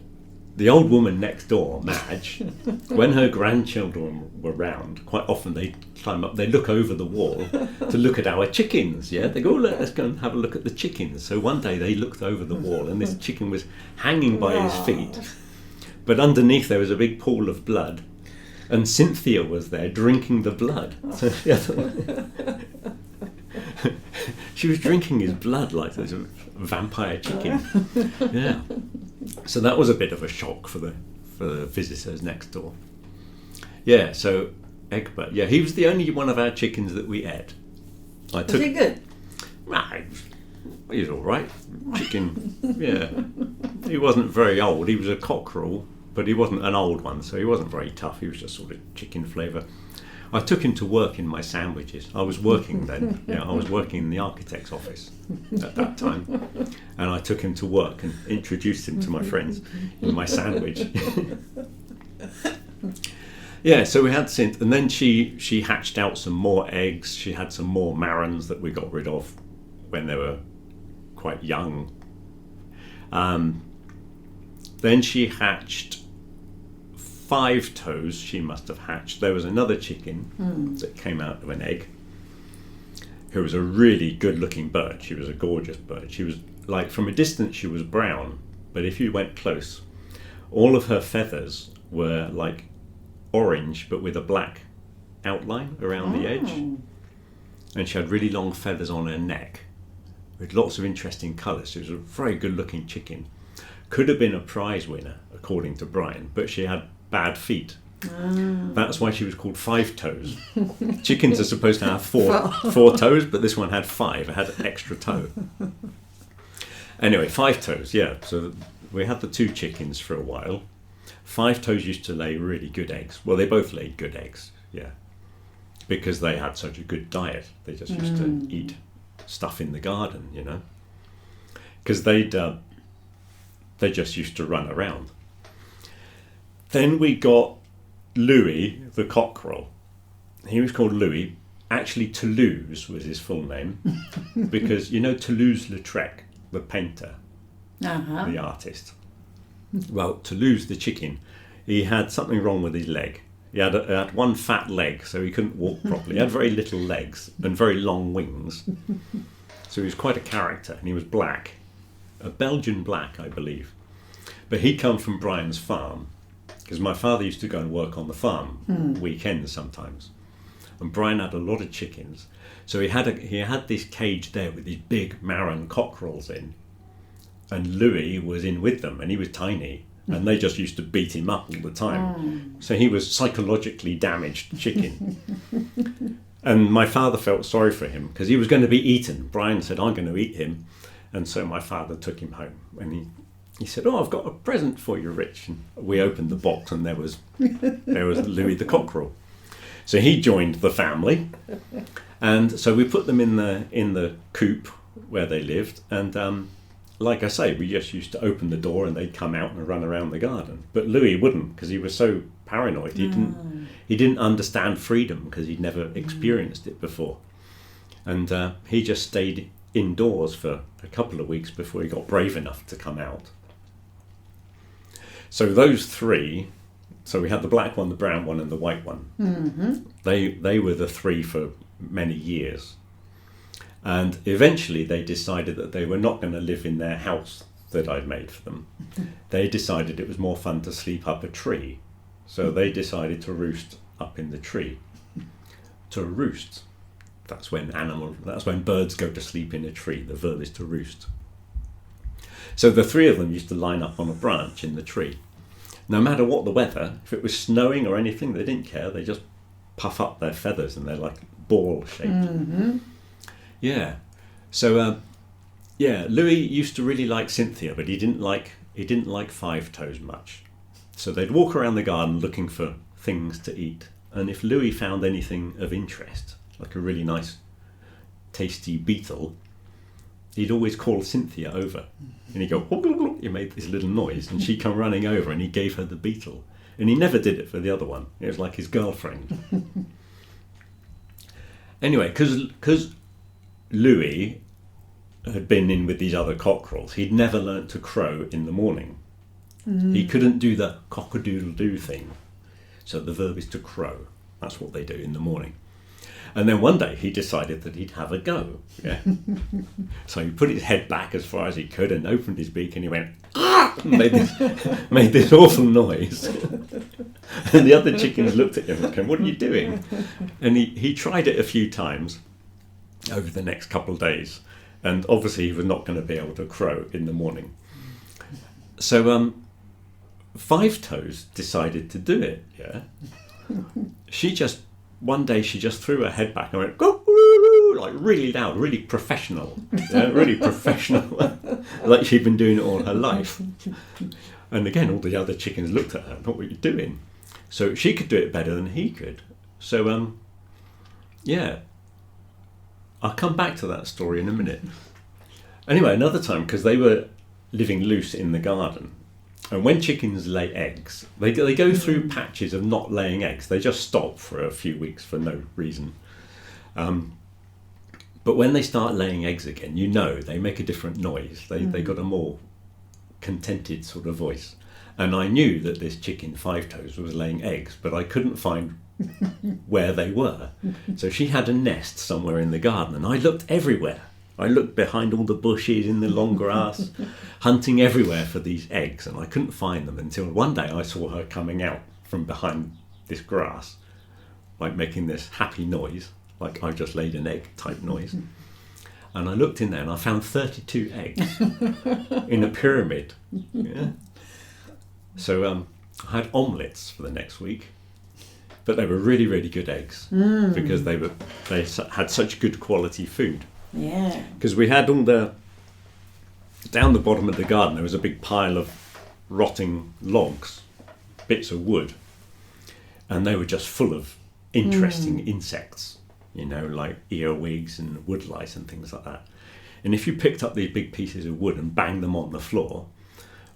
the old woman next door, Madge, when her grandchildren were round, quite often they'd climb up, they'd look over the wall to look at our chickens, yeah? They go, "Let's go and have a look at the chickens." So one day they looked over the wall and this chicken was hanging by his feet, but underneath there was a big pool of blood, and Cynthia was there drinking the blood. So, She was drinking his blood like this vampire chicken. Yeah. So that was a bit of a shock for the visitors next door. Yeah, so Egbert, yeah, he was the only one of our chickens that we ate. Was he good? He was all right. Chicken, yeah. He wasn't very old. He was a cockerel, but he wasn't an old one, so he wasn't very tough. He was just sort of chicken flavour. I took him to work in my sandwiches. I was working then. Yeah, I was working in the architect's office at that time, and I took him to work and introduced him to my friends in my sandwich. Yeah, so we had Synth, and then she hatched out some more eggs. She had some more marrons that we got rid of when they were quite young. Then she hatched 5 toes. She must have hatched. There was another chicken that came out of an egg, who was a really good-looking bird. She was a gorgeous bird. She was, like, from a distance she was brown, but if you went close, all of her feathers were like orange but with a black outline around the edge, and she had really long feathers on her neck with lots of interesting colours. She was a very good-looking chicken. Could have been a prize winner according to Brian, but she had bad feet. That's why she was called 5 toes. Chickens are supposed to have 4 toes, but this one had 5. It had an extra toe. Anyway, 5 toes, yeah. So we had the 2 chickens for a while. 5 toes used to lay really good eggs. Well, they both laid good eggs, yeah, because they had such a good diet. They just used to eat stuff in the garden, you know, because they just used to run around. Then we got Louis the cockerel. He was called Louis. Actually, Toulouse was his full name, because you know Toulouse-Lautrec, the painter, the artist. Well, Toulouse the chicken, he had something wrong with his leg. He had one fat leg, so he couldn't walk properly. He had very little legs and very long wings. So he was quite a character, and he was black. A Belgian black, I believe. But he'd come from Brian's farm, because my father used to go and work on the farm weekends sometimes. And Brian had a lot of chickens. So he had this cage there with these big marron cockerels in. And Louis was in with them, and he was tiny. And they just used to beat him up all the time. So he was psychologically damaged chicken. And my father felt sorry for him, because he was going to be eaten. Brian said, I'm going to eat him. And so my father took him home. And he said, I've got a present for you, Rich. And we opened the box, and there was Louis the cockerel. So he joined the family. And so we put them in the coop where they lived. And like I say, we just used to open the door and they'd come out and run around the garden. But Louis wouldn't, because he was so paranoid. He didn't understand freedom, because he'd never experienced it before. And he just stayed indoors for a couple of weeks before he got brave enough to come out. So those 3, so we had the black one, the brown one, and the white one. They were the 3 for many years. And eventually they decided that they were not going to live in their house that I'd made for them. They decided it was more fun to sleep up a tree. So they decided to roost up in the tree. To roost. That's when birds go to sleep in a tree. The verb is to roost. So the 3 of them used to line up on a branch in the tree. No matter what the weather, if it was snowing or anything, they didn't care. They just puff up their feathers, and they're like ball-shaped. Yeah. So, Louis used to really like Cynthia, but he didn't like 5 toes much. So they'd walk around the garden looking for things to eat. And if Louis found anything of interest, like a really nice, tasty beetle, he'd always call Cynthia over. And he'd go, he made this little noise, and she'd come running over, and he gave her the beetle. And he never did it for the other one. It was like his girlfriend. Anyway, because Louis had been in with these other cockerels, he'd never learnt to crow in the morning. He couldn't do the cock-a-doodle-doo thing. So the verb is to crow. That's what they do in the morning. And then one day he decided that he'd have a go. Yeah. So he put his head back as far as he could and opened his beak, and he went, ah! And made this awful noise. And the other chickens looked at him and said, what are you doing? And he tried it a few times. over the next couple of days. And obviously he was not going to be able to crow in the morning. So Five Toes decided to do it, yeah. One day she just threw her head back and went, go, like really loud, really professional, yeah, really professional, like she'd been doing it all her life. And again, all the other chickens looked at her, what were you doing? So she could do it better than he could. So, yeah, I'll come back to that story in a minute. Anyway, another time, because they were living loose in the garden, and when chickens lay eggs, they go through patches of not laying eggs. They just stop for a few weeks for no reason. But when they start laying eggs again, you know, they make a different noise. They got a more contented sort of voice. And I knew that this chicken, Five Toes, was laying eggs, but I couldn't find where they were. So she had a nest somewhere in the garden, and I looked everywhere. I looked behind all the bushes in the long grass, hunting everywhere for these eggs, and I couldn't find them until one day I saw her coming out from behind this grass, like making this happy noise, like I just laid an egg type noise. And I looked in there and I found 32 eggs in a pyramid. Yeah. So I had omelettes for the next week, but they were really, really good eggs because they had such good quality food. Yeah. Because we had down the bottom of the garden, there was a big pile of rotting logs, bits of wood, and they were just full of interesting insects, you know, like earwigs and woodlice and things like that. And if you picked up these big pieces of wood and banged them on the floor,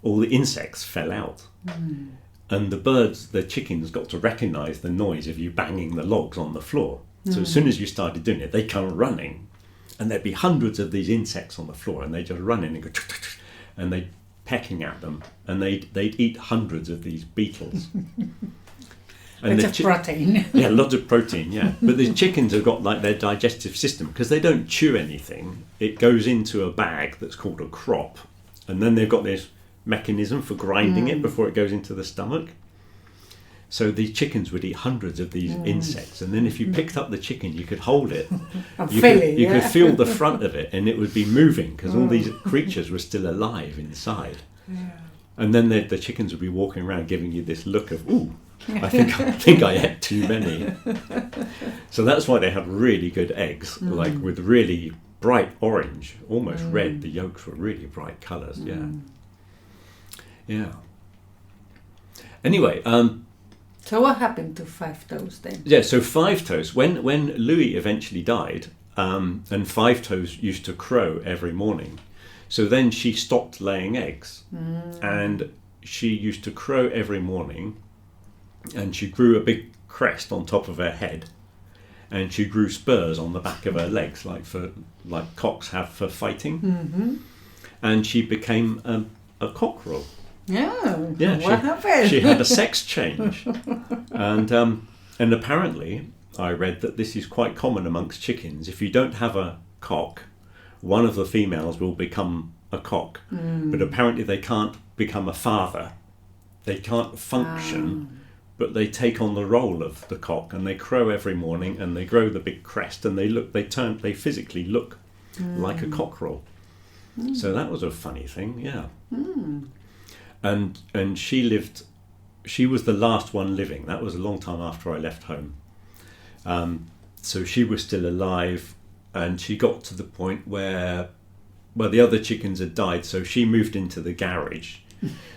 all the insects fell out. And the chickens got to recognise the noise of you banging the logs on the floor. So as soon as you started doing it, they come running. And there'd be hundreds of these insects on the floor, and they just run in and go, and they'd pecking at them, and they'd eat hundreds of these beetles. And lots of protein. Yeah, lots of protein, yeah. But the chickens have got like their digestive system, because they don't chew anything. It goes into a bag that's called a crop, and then they've got this mechanism for grinding it before it goes into the stomach. So these chickens would eat hundreds of these insects, and then if you picked up the chicken, you could hold it. You could feel the front of it, and it would be moving because all these creatures were still alive inside. Yeah. And then the chickens would be walking around giving you this look of, ooh, I think I ate too many. So that's why they had really good eggs, like with really bright orange, almost red. The yolks were really bright colours. Yeah. Yeah. Anyway. So what happened to Five Toes then? Yeah, so Five Toes, when Louis eventually died, and Five Toes used to crow every morning, so then she stopped laying eggs, and she used to crow every morning, and she grew a big crest on top of her head, and she grew spurs on the back of her legs, like cocks have for fighting, and she became a cockerel. Yeah, what happened? She had a sex change, and apparently I read that this is quite common amongst chickens. If you don't have a cock, one of the females will become a cock, but apparently they can't become a father. They can't function, but they take on the role of the cock, and they crow every morning, and they grow the big crest, and they physically look like a cockerel. So that was a funny thing, yeah. And she was the last one living. That was a long time after I left home. So she was still alive, and she got to the point where, well, the other chickens had died, so she moved into the garage.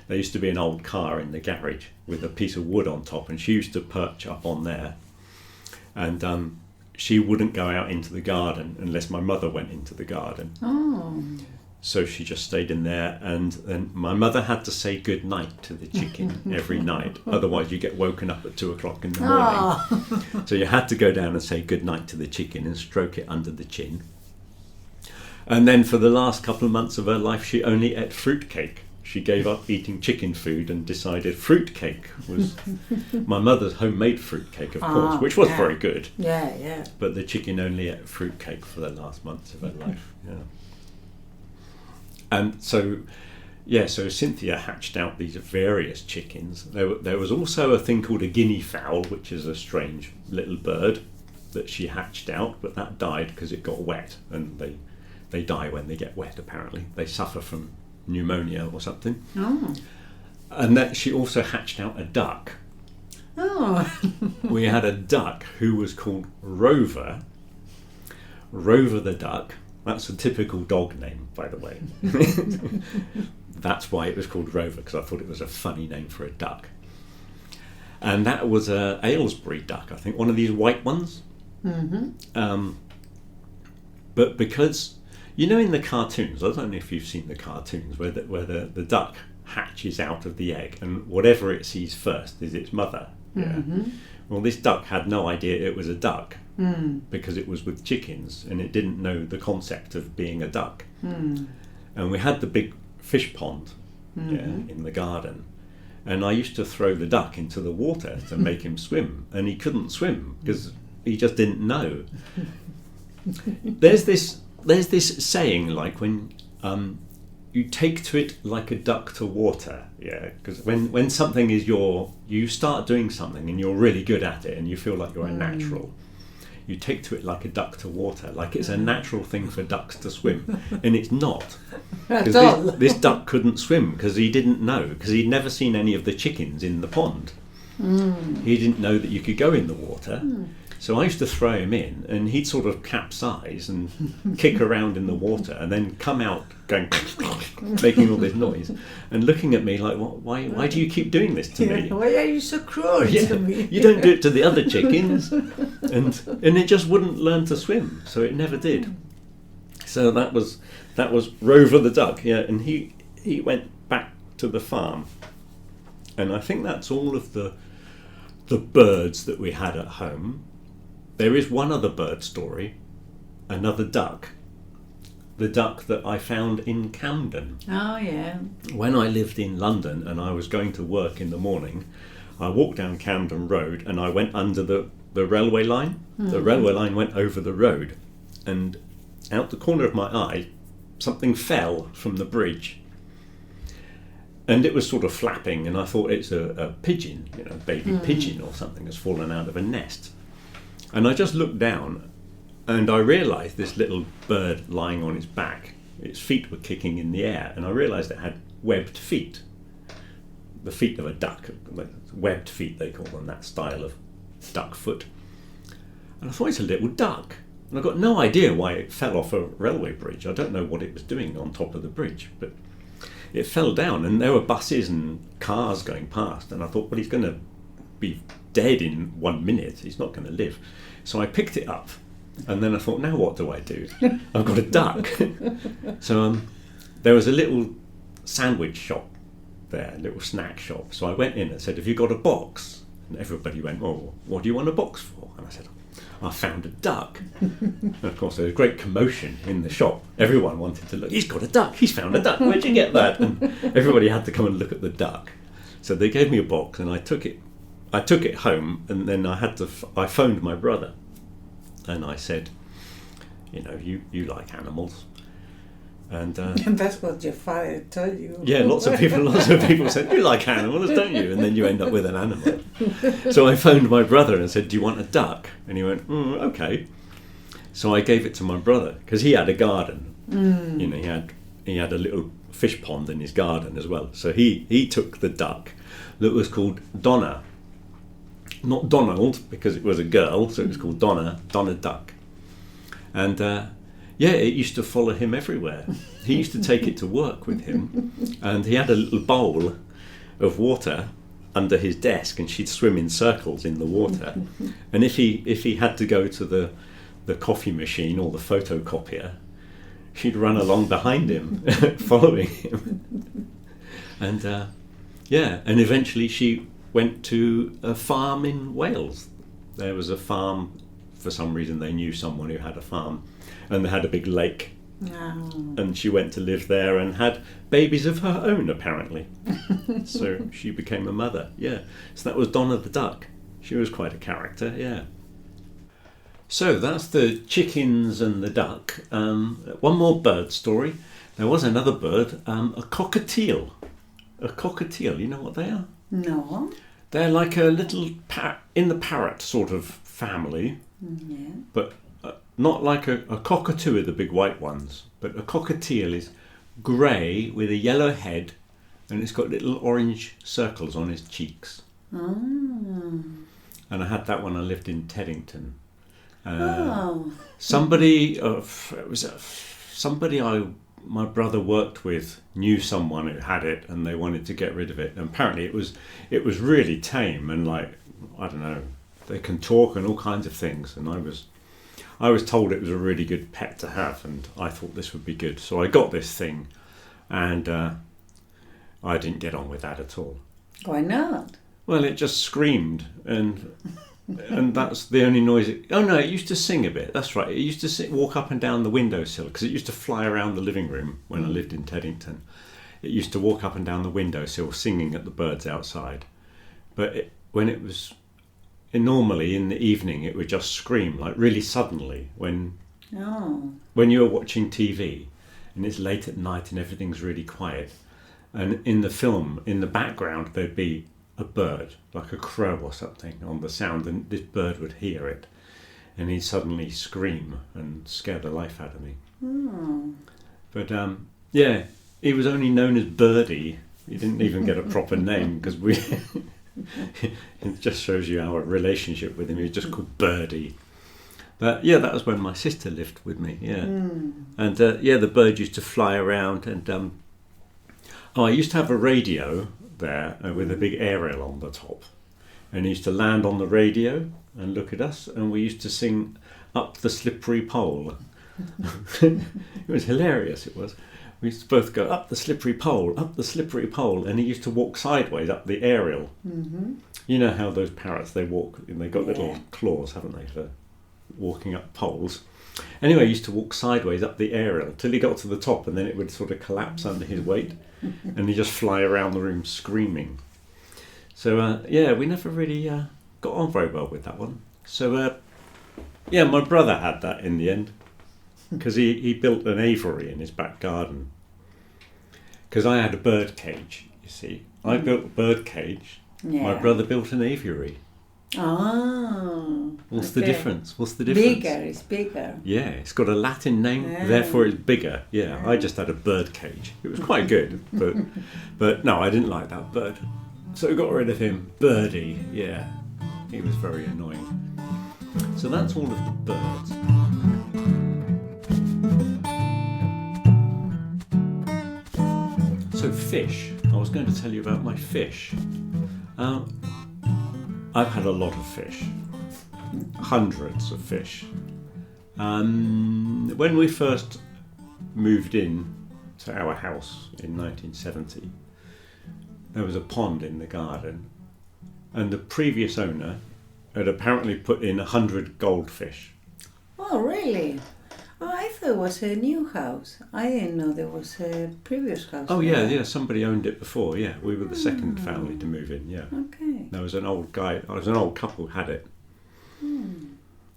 There used to be an old car in the garage with a piece of wood on top, and she used to perch up on there. And she wouldn't go out into the garden unless my mother went into the garden. So she just stayed in there, and then my mother had to say good night to the chicken every night. Otherwise you get woken up at 2:00 in the morning. So you had to go down and say good night to the chicken and stroke it under the chin. And then for the last couple of months of her life, she only ate fruitcake. She gave up eating chicken food and decided fruitcake was my mother's homemade fruitcake, of course, which was very good. Yeah. But the chicken only ate fruitcake for the last months of her life. Yeah. And so Cynthia hatched out these various chickens. There was also a thing called a guinea fowl, which is a strange little bird. that she hatched out, but that died because it got wet, and they die when they get wet, apparently. They suffer from pneumonia or something. Oh. And that she also hatched out a duck. Oh. We had a duck who was called Rover. Rover the duck. That's a typical dog name, by the way. That's why it was called Rover, because I thought it was a funny name for a duck. And that was a Aylesbury duck, I think, one of these white ones. Mm-hmm. But because, you know, in the cartoons, I don't know if you've seen the cartoons, where the duck hatches out of the egg, and whatever it sees first is its mother. Yeah. Mm-hmm. Well, this duck had no idea it was a duck because it was with chickens, and it didn't know the concept of being a duck. And we had the big fish pond in the garden, and I used to throw the duck into the water to make him swim, and he couldn't swim because he just didn't know. There's this saying, like, when you take to it like a duck to water, yeah, because when something is you start doing something and you're really good at it and you feel like you're a natural, you take to it like a duck to water, like it's a natural thing for ducks to swim, and it's not. Because this duck couldn't swim because he didn't know, because he'd never seen any of the chickens in the pond. He didn't know that you could go in the water. So I used to throw him in, and he'd sort of capsize and kick around in the water, and then come out going, making all this noise, and looking at me like, why do you keep doing this to me? Why are you so cruel to me? You don't do it to the other chickens. And it just wouldn't learn to swim, so it never did. So that was Rover the duck, yeah, and he went back to the farm. And I think that's all of the birds that we had at home. There is one other bird story, another duck, the duck that I found in Camden. Oh, yeah. When I lived in London and I was going to work in the morning, I walked down Camden Road and I went under the railway line. The railway line went over the road, and out the corner of my eye, something fell from the bridge. And it was sort of flapping, and I thought it's a pigeon, baby pigeon or something has fallen out of a nest. And I just looked down, and I realised this little bird lying on its back, its feet were kicking in the air, and I realised it had webbed feet. The feet of a duck, webbed feet they call them, that style of duck foot. And I thought, it's a little duck. And I got no idea why it fell off a railway bridge. I don't know what it was doing on top of the bridge, but it fell down, and there were buses and cars going past, and I thought, well, he's going to be dead in 1 minute, he's not going to live. So I picked it up, and then I thought, now what do I do? I've got a duck. So there was a little sandwich shop there, a little snack shop. So I went in and said, have you got a box? And everybody went, oh, what do you want a box for? And I said, I found a duck. And of course there was great commotion in the shop. Everyone wanted to look, he's got a duck, he's found a duck, where'd you get that? And everybody had to come and look at the duck. So they gave me a box, and I took it home, and then I phoned my brother, and I said, you like animals, and that's what your father told you. Yeah, lots of people said, you like animals, don't you? And then you end up with an animal. So I phoned my brother and said, do you want a duck? And he went, okay. So I gave it to my brother, because he had a garden. He had a little fish pond in his garden as well. So he took the duck that was called Donna. Not Donald, because it was a girl, so it was called Donna Duck. And it used to follow him everywhere. He used to take it to work with him, and he had a little bowl of water under his desk, and she'd swim in circles in the water. And if he had to go to the coffee machine or the photocopier, she'd run along behind him, following him. And and eventually she went to a farm in Wales. There was a farm, for some reason they knew someone who had a farm, and they had a big lake. Oh. And she went to live there and had babies of her own, apparently. So she became a mother, yeah. So that was Donna the duck. She was quite a character, yeah. So that's the chickens and the duck. One more bird story. There was another bird, a cockatiel. A cockatiel, you know what they are? No. They're like a little in the parrot sort of family. Yeah. but not like a cockatoo are the big white ones, but a cockatiel is grey with a yellow head, and it's got little orange circles on his cheeks. Oh. And I had that when I lived in Teddington. Oh. Somebody, my brother worked with knew someone who had it, and they wanted to get rid of it. And apparently, it was really tame, and like, I don't know, they can talk and all kinds of things. And I was told it was a really good pet to have, and I thought this would be good. So I got this thing, and I didn't get on with that at all. Why not? Well, it just screamed, and that's the only noise. It used to sing a bit. That's right. It used to walk up and down the windowsill, because it used to fly around the living room when I lived in Teddington. It used to walk up and down the windowsill singing at the birds outside. But normally in the evening, it would just scream, like really suddenly when you're watching TV and it's late at night and everything's really quiet. And in the film, in the background, there'd be a bird, like a crow or something, on the sound, and this bird would hear it, and he'd suddenly scream and scare the life out of me. But he was only known as Birdie. He didn't even get a proper name, because it just shows you our relationship with him. He was just called Birdie. But yeah, that was when my sister lived with me. And the bird used to fly around, and I used to have a radio there with a big aerial on the top, and he used to land on the radio and look at us, and we used to sing Up the Slippery Pole. It was hilarious. It was. We used to both go up the slippery pole, and he used to walk sideways up the aerial. You know how those parrots, they walk, and they got little claws, haven't they, for walking up poles. Anyway, he used to walk sideways up the aerial till he got to the top, and then it would sort of collapse under his weight, and he'd just fly around the room screaming. So, we never really got on very well with that one. So, my brother had that in the end, because he built an aviary in his back garden. Because I had a bird cage, you see. I built a bird cage. My brother built an aviary. Oh. What's the difference? It's bigger. Yeah, it's got a Latin name, therefore it's bigger. Yeah, I just had a bird cage. It was quite good, but no, I didn't like that bird. So I got rid of him. Birdie, yeah. He was very annoying. So that's all of the birds. So fish. I was going to tell you about my fish. I've had a lot of fish. Hundreds of fish. When we first moved in to our house in 1970, there was a pond in the garden, and the previous owner had apparently put in 100 goldfish. Oh, really? Oh, I thought it was a new house. I didn't know there was a previous house. Oh, yeah, somebody owned it before, yeah. We were the second family to move in, yeah. Okay. There was an old couple who had it.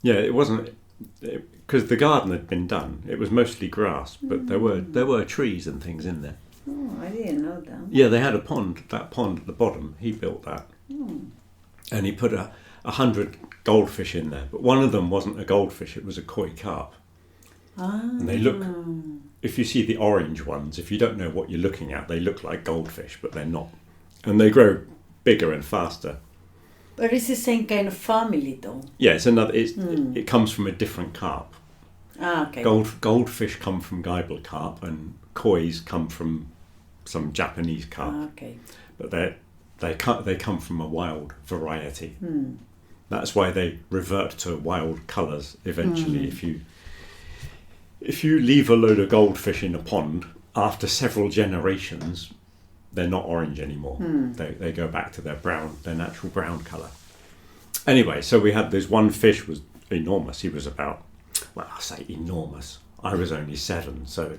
Yeah, it wasn't, because the garden had been done. It was mostly grass, but there were trees and things in there. Oh, I didn't know that. Yeah, they had a pond, that pond at the bottom. He built that. And he put 100 goldfish in there, but one of them wasn't a goldfish, it was a koi carp. And they look, if you see the orange ones, if you don't know what you're looking at, they look like goldfish, but they're not. And they grow bigger and faster. But it's the same kind of family, though. Yeah, it comes from a different carp. Okay. Goldfish come from Geibel carp, and kois come from some Japanese carp. Okay. But they come from a wild variety. That's why they revert to wild colours eventually. If you leave a load of goldfish in a pond, after several generations, they're not orange anymore. They go back to their natural brown colour. Anyway, so we had this one fish was enormous. He was about, well, I say enormous. I was only 7, so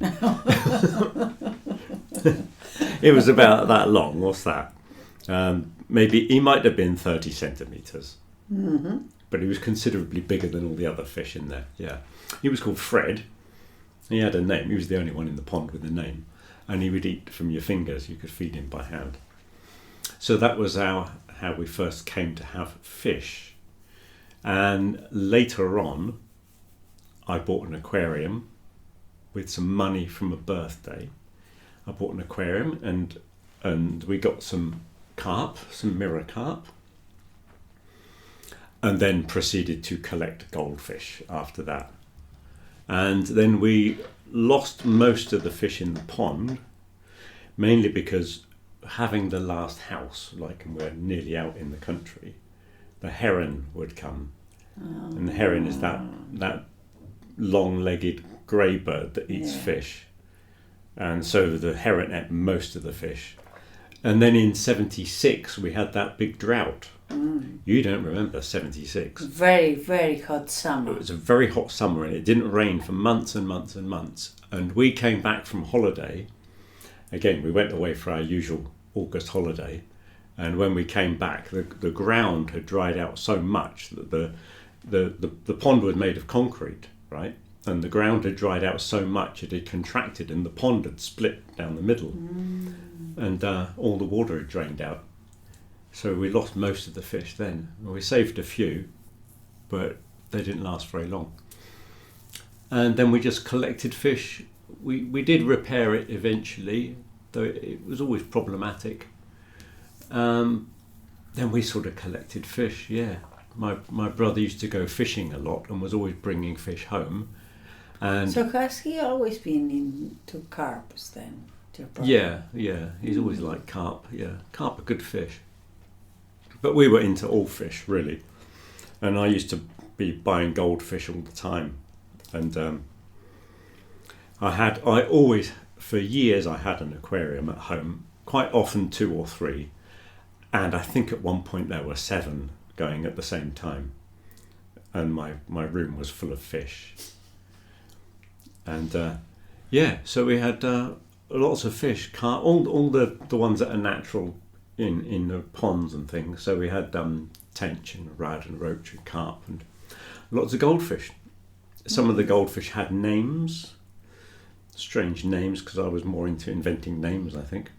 it was about that long. What's that? Maybe he might have been 30 centimetres. But he was considerably bigger than all the other fish in there. Yeah, he was called Fred. He had a name. He was the only one in the pond with a name, and he would eat from your fingers. You could feed him by hand. So that was how we first came to have fish. And later on, I bought an aquarium with some money from a birthday. I bought an aquarium and we got some carp, some mirror carp, and then proceeded to collect goldfish after that. And then we lost most of the fish in the pond, mainly because having the last house, like we're nearly out in the country, the heron would come. And the heron is that long-legged grey bird that eats fish. And so the heron ate most of the fish. And then in 76 we had that big drought. You don't remember 76. Very, very hot summer. It was a very hot summer and it didn't rain for months and months and months. And we came back from holiday. Again, we went away for our usual August holiday. And when we came back, the ground had dried out so much that the pond was made of concrete, right? And the ground had dried out so much it had contracted and the pond had split down the middle. And all the water had drained out. So we lost most of the fish then. We saved a few, but they didn't last very long. And then we just collected fish. We did repair it eventually, though it was always problematic. Then we sort of collected fish, yeah. My brother used to go fishing a lot and was always bringing fish home. And so has he always been into carps then? Your brother? Yeah. He's always liked carp, yeah. Carp are good fish. But we were into all fish, really. And I used to be buying goldfish all the time. And I always, for years, I had an aquarium at home, quite often 2 or 3. And I think at one point there were 7 going at the same time. And my room was full of fish. And so we had lots of fish, carp, all the ones that are natural in the ponds and things. So we had tench and rad and roach and carp and lots of goldfish. Some of the goldfish had names, strange names, because I was more into inventing names, I think.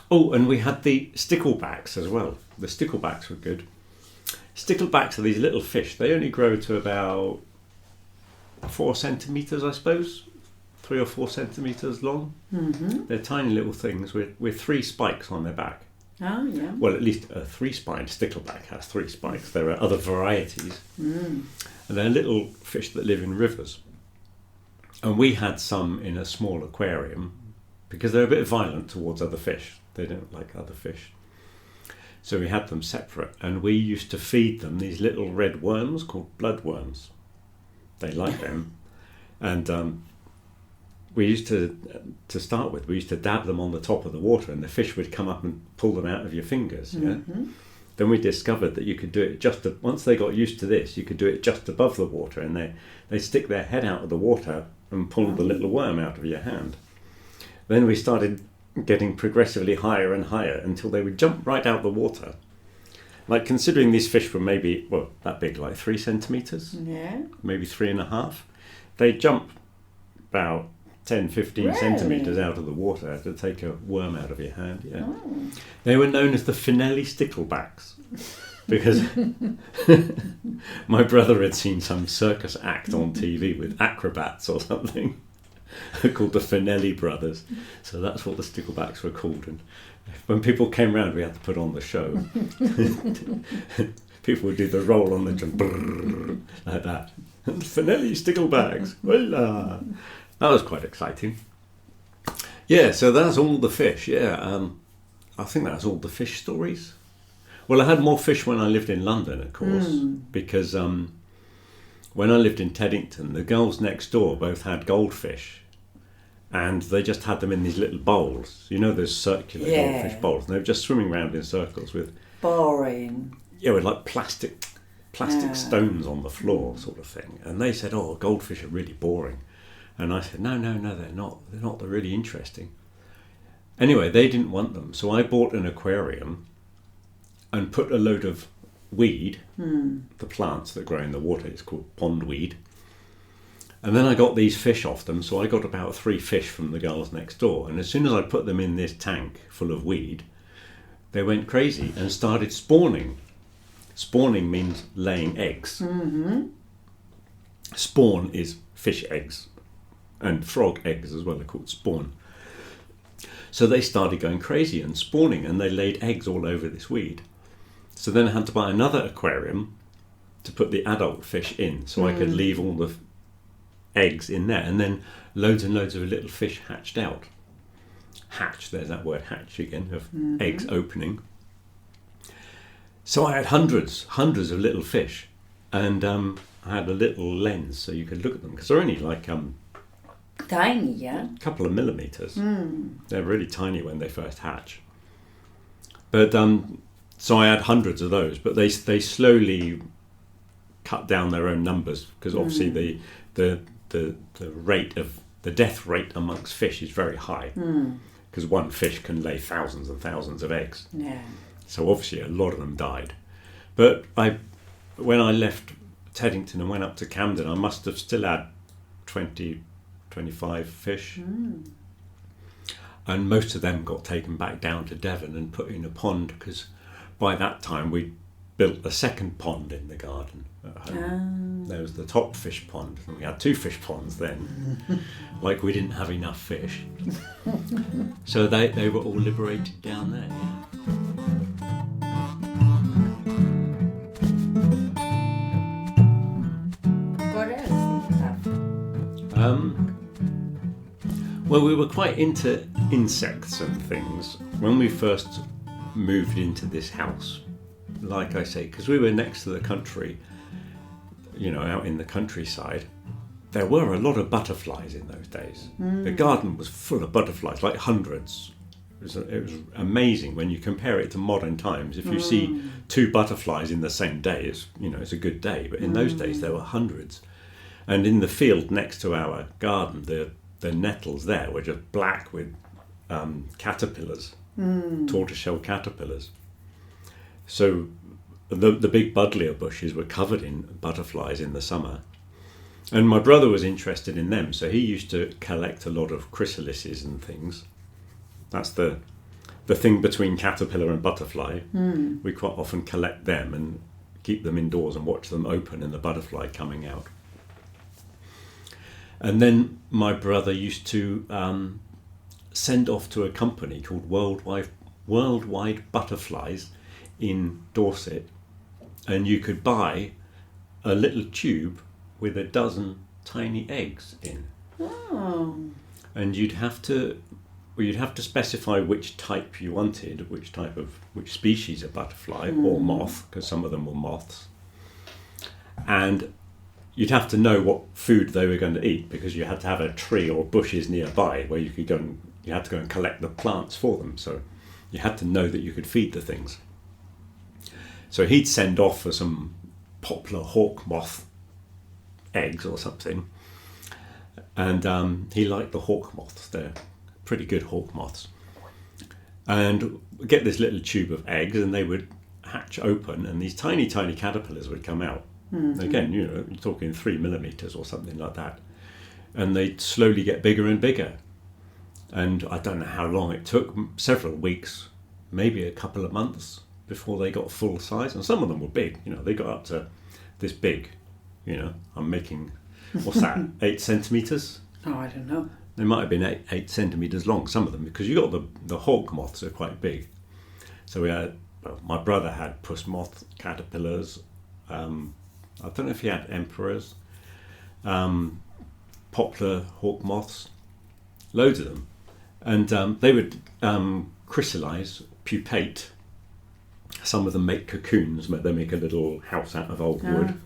Oh, and we had the sticklebacks as well. The sticklebacks were good. Sticklebacks are these little fish. They only grow to about 4 centimetres, I suppose. 3 or 4 centimetres long. They're tiny little things with 3 spikes on their back. Oh, yeah. Well, at least a 3-spined stickleback has 3 spikes. There are other varieties. And they're little fish that live in rivers. And we had some in a small aquarium because they're a bit violent towards other fish. They don't like other fish. So we had them separate. And we used to feed them these little red worms called bloodworms. They like them. And we used to start with, we used to dab them on the top of the water and the fish would come up and pull them out of your fingers. Yeah? Then we discovered that you could do it once they got used to this, you could do it just above the water and they stick their head out of the water and pull the little worm out of your hand. Then we started getting progressively higher and higher until they would jump right out of the water. Like, considering these fish were maybe, that big, like 3 centimetres? Yeah. Maybe 3.5. They'd jump about 10, 15 centimetres out of the water to take a worm out of your hand, yeah. Oh. They were known as the Finelli sticklebacks because my brother had seen some circus act on TV with acrobats or something called the Finelli brothers. So that's what the sticklebacks were called. And when people came round, we had to put on the show. People would do the roll on the jump like that. Finelli sticklebacks. Voila. That was quite exciting. Yeah, so that's all the fish. Yeah, I think that's all the fish stories. Well, I had more fish when I lived in London, of course, because when I lived in Teddington, the girls next door both had goldfish, and they just had them in these little bowls. You know, those circular goldfish bowls, and they were just swimming around in circles with boring. Yeah, with like plastic stones on the floor, sort of thing. And they said, "Oh, goldfish are really boring." And I said, no, they're not. They're not. They're really interesting. Anyway, they didn't want them. So I bought an aquarium and put a load of weed, the plants that grow in the water, it's called pondweed. And then I got these fish off them. So I got about 3 fish from the girls next door. And as soon as I put them in this tank full of weed, they went crazy and started spawning. Spawning means laying eggs. Spawn is fish eggs, and frog eggs as well are called spawn. So they started going crazy and spawning, and they laid eggs all over this weed. So then I had to buy another aquarium to put the adult fish in, so I could leave all the eggs in there, and then loads and loads of little fish hatched out. Hatch, there's that word hatch again, of eggs opening. So I had hundreds of little fish, and I had a little lens so you could look at them, because they're only like tiny, yeah. a couple of millimeters. They're really tiny when they first hatch. But so I had hundreds of those, but they slowly cut down their own numbers, because obviously the rate of the death rate amongst fish is very high, because one fish can lay thousands and thousands of eggs. Yeah. So obviously a lot of them died. But when I left Teddington and went up to Camden, I must have still had 20, 25 fish. And most of them got taken back down to Devon and put in a pond, because by that time we built a second pond in the garden at home. There was the top fish pond, and we had 2 fish ponds then, like we didn't have enough fish. So they were all liberated down there. What else did you have? Well, we were quite into insects and things when we first moved into this house. Like I say, because we were next to the country, out in the countryside, there were a lot of butterflies in those days. The garden was full of butterflies, like hundreds. It was amazing when you compare it to modern times. If you see 2 butterflies in the same day, it's a good day. But in those days, there were hundreds. And in the field next to our garden, the nettles there were just black with caterpillars, tortoiseshell caterpillars. So the big buddleia bushes were covered in butterflies in the summer. And my brother was interested in them, so he used to collect a lot of chrysalises and things. That's the thing between caterpillar and butterfly. We quite often collect them and keep them indoors and watch them open and the butterfly coming out. And then my brother used to send off to a company called Worldwide Butterflies in Dorset, and you could buy a little tube with a dozen tiny eggs in. And you'd have to specify which type you wanted, which species of butterfly or moth, because some of them were moths. And you'd have to know what food they were going to eat, because you had to have a tree or bushes nearby where you could go and you had to go and collect the plants for them. So you had to know that you could feed the things. So he'd send off for some poplar hawk moth eggs or something, and he liked the hawk moths. They're pretty good hawk moths. And get this little tube of eggs, and they would hatch open, and these tiny caterpillars would come out. Again, you're talking 3 millimeters or something like that, and they'd slowly get bigger and bigger. And I don't know how long it took, several weeks, maybe a couple of months before they got full size. And some of them were big, they got up to this big. I'm making, what's that, 8 centimeters? Oh, I don't know. They might have been 8 centimeters long, some of them, because you got the hawk moths are quite big. So my brother had puss moth caterpillars. I don't know if he had emperors, poplar hawk moths, loads of them. And they would chrysalise, pupate. Some of them make cocoons, they make a little house out of old wood.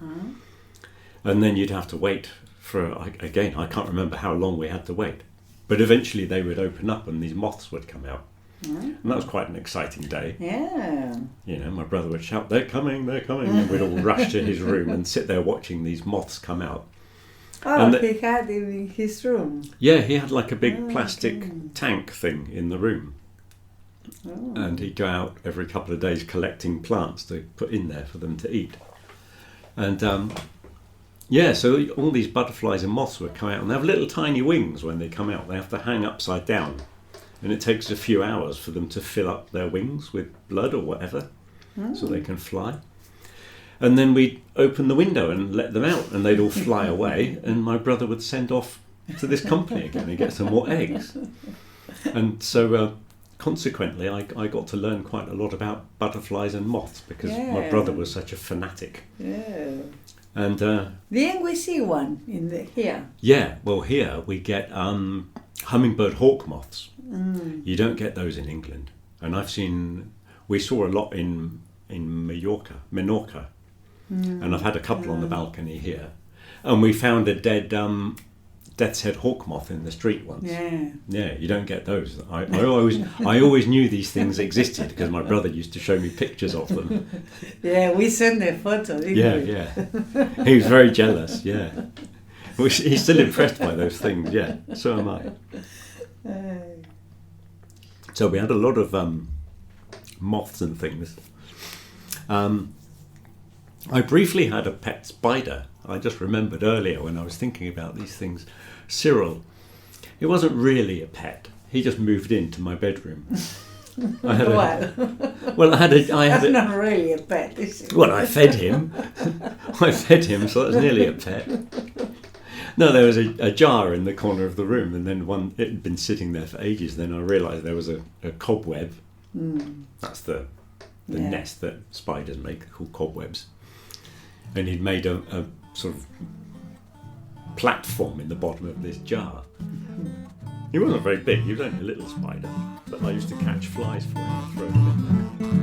And then you'd have to wait for, again, I can't remember how long we had to wait. But eventually they would open up and these moths would come out. And that was quite an exciting day. Yeah. My brother would shout, they're coming, and we'd all rush to his room and sit there watching these moths come out. Oh, he had it in his room. Yeah, he had like a big plastic tank thing in the room. And he'd go out every couple of days collecting plants to put in there for them to eat. And so all these butterflies and moths would come out, and they have little tiny wings when they come out. They have to hang upside down, and it takes a few hours for them to fill up their wings with blood or whatever, so they can fly. And then we'd open the window and let them out, and they'd all fly away, and my brother would send off to this company again and get some more eggs. And so consequently, I got to learn quite a lot about butterflies and moths because my brother was such a fanatic. Yeah. And Didn't we see one here? yeah, well, here we get hummingbird hawk moths. You don't get those in England. And we saw a lot in Menorca. And I've had a couple on the balcony here. And we found a dead death's head hawk moth in the street once. Yeah, you don't get those. I always knew these things existed because my brother used to show me pictures of them. Yeah, we sent a photo, didn't we? Yeah. He was very jealous, yeah. He's still impressed by those things, yeah. So am I. So we had a lot of moths and things. I briefly had a pet spider. I just remembered earlier when I was thinking about these things. Cyril, it wasn't really a pet. He just moved into my bedroom. I had That's not really a pet, is it? Well, I fed him. So that's nearly a pet. No, there was a jar in the corner of the room, and then it had been sitting there for ages. Then I realised there was a cobweb. That's the nest that spiders make, called cobwebs. And he'd made a sort of platform in the bottom of this jar. He wasn't very big, he was only a little spider, but I used to catch flies for him and throw them in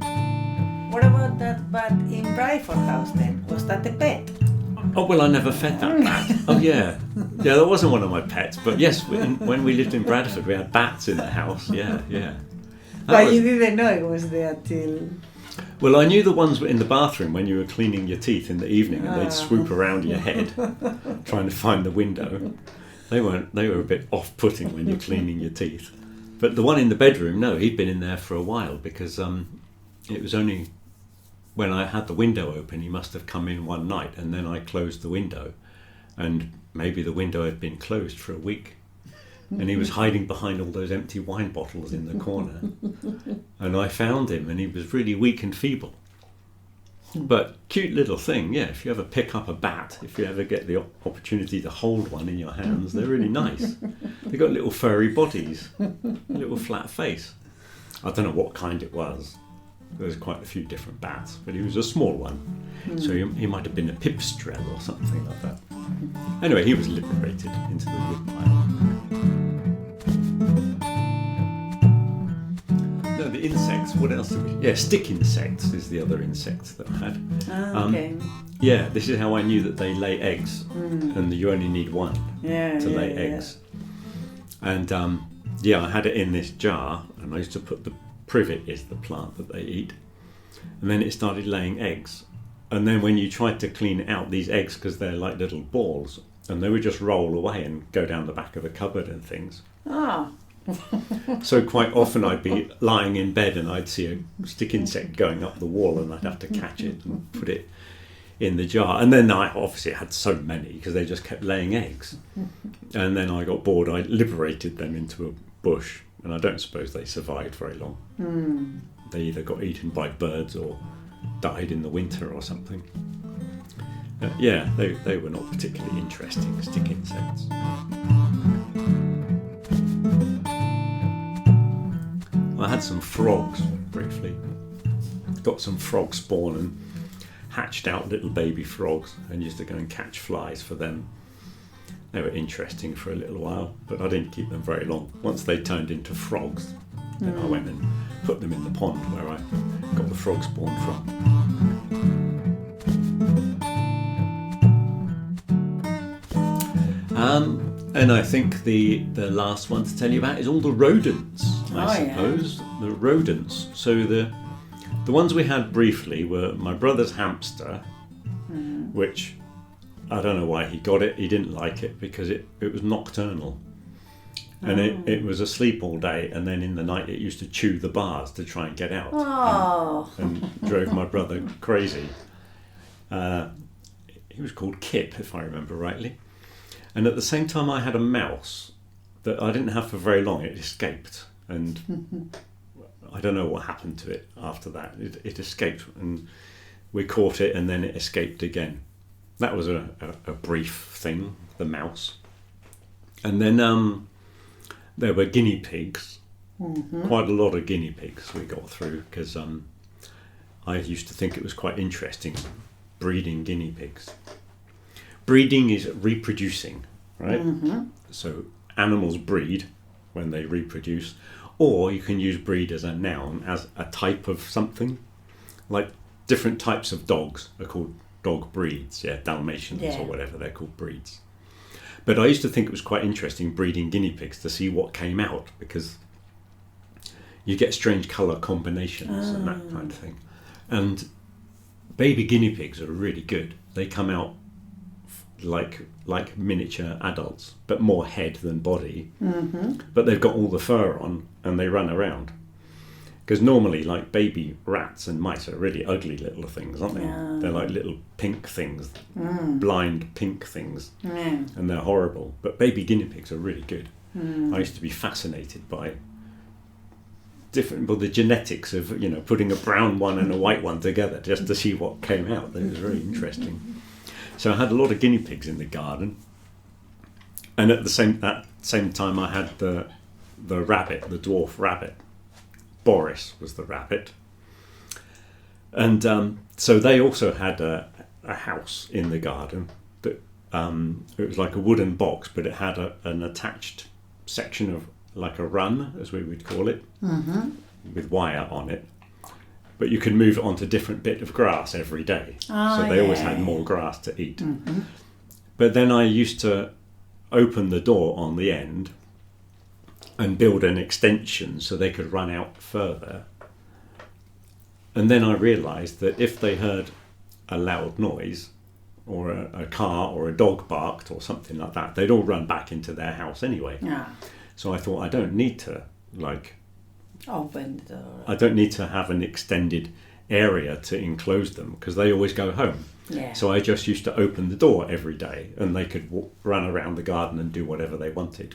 there. What about that bat in Bradford House then? Was that a pet? Oh, well, I never fed that bat. Oh, yeah. Yeah, that wasn't one of my pets, but yes, when we lived in Bradford, we had bats in the house, yeah. But you didn't know it was there till... Well, I knew the ones were in the bathroom when you were cleaning your teeth in the evening, and they'd swoop around your head trying to find the window. They were a bit off-putting when you're cleaning your teeth. But the one in the bedroom, no, he'd been in there for a while because it was only when I had the window open, he must have come in one night, and then I closed the window, and maybe the window had been closed for a week. And he was hiding behind all those empty wine bottles in the corner. And I found him, and he was really weak and feeble. But cute little thing, yeah, if you ever pick up a bat, if you ever get the opportunity to hold one in your hands, they're really nice. They've got little furry bodies, a little flat face. I don't know what kind it was. There's quite a few different bats, but he was a small one. So he might have been a pipistrelle or something like that. Anyway, he was liberated into the woodpile. No, the insects, what else did we... Yeah, stick insects is the other insect that I had. Okay. Yeah, this is how I knew that they lay eggs, and you only need one to lay eggs. And I had it in this jar, and I used to put the privet is the plant that they eat, and then it started laying eggs. And then when you tried to clean out these eggs, because they're like little balls, and they would just roll away and go down the back of the cupboard and things. So quite often I'd be lying in bed and I'd see a stick insect going up the wall, and I'd have to catch it and put it in the jar. And then I obviously had so many because they just kept laying eggs. And then I got bored. I liberated them into a bush, and I don't suppose they survived very long. They either got eaten by birds or died in the winter or something. They were not particularly interesting stick insects. I had some frogs briefly. Got some frog spawn and hatched out little baby frogs, and used to go and catch flies for them. They were interesting for a little while, but I didn't keep them very long. Once they turned into frogs, then I went and put them in the pond where I got the frog spawn from. And I think the last one to tell you about is all the rodents, I suppose. Yeah. The rodents. So the ones we had briefly were my brother's hamster, which I don't know why he got it. He didn't like it because it was nocturnal. And it was asleep all day, and then in the night it used to chew the bars to try and get out. And drove my brother crazy. He was called Kip, if I remember rightly. And at the same time I had a mouse that I didn't have for very long. It escaped, and I don't know what happened to it after that. It escaped, and we caught it, and then it escaped again. That was a brief thing, the mouse. And then there were guinea pigs. Quite a lot of guinea pigs we got through, because I used to think it was quite interesting breeding guinea pigs. Breeding is reproducing, right? So animals breed when they reproduce, or you can use breed as a noun, as a type of something. Like different types of dogs are called dog breeds, Dalmatians or whatever, they're called breeds. But I used to think it was quite interesting breeding guinea pigs to see what came out, because you get strange colour combinations and that kind of thing. And baby guinea pigs are really good. They come out like miniature adults, but more head than body. But they've got all the fur on, and they run around. Because normally, like, baby rats and mice are really ugly little things, aren't they? They're like little pink things, blind pink things, and they're horrible. But baby guinea pigs are really good. I used to be fascinated by the genetics of, putting a brown one and a white one together just to see what came out. It was very interesting. So I had a lot of guinea pigs in the garden, and at that same time I had the rabbit, the dwarf rabbit. Boris was the rabbit, and so they also had a house in the garden that it was like a wooden box, but it had an attached section of, like, a run, as we would call it, with wire on it. But you could move it onto a different bit of grass every day, so they always had more grass to eat. But then I used to open the door on the end and build an extension so they could run out further. And then I realised that if they heard a loud noise, or a car or a dog barked or something like that, they'd all run back into their house anyway. So I thought, I don't need to open the door. I don't need to have an extended area to enclose them, because they always go home. So I just used to open the door every day, and they could run around the garden and do whatever they wanted,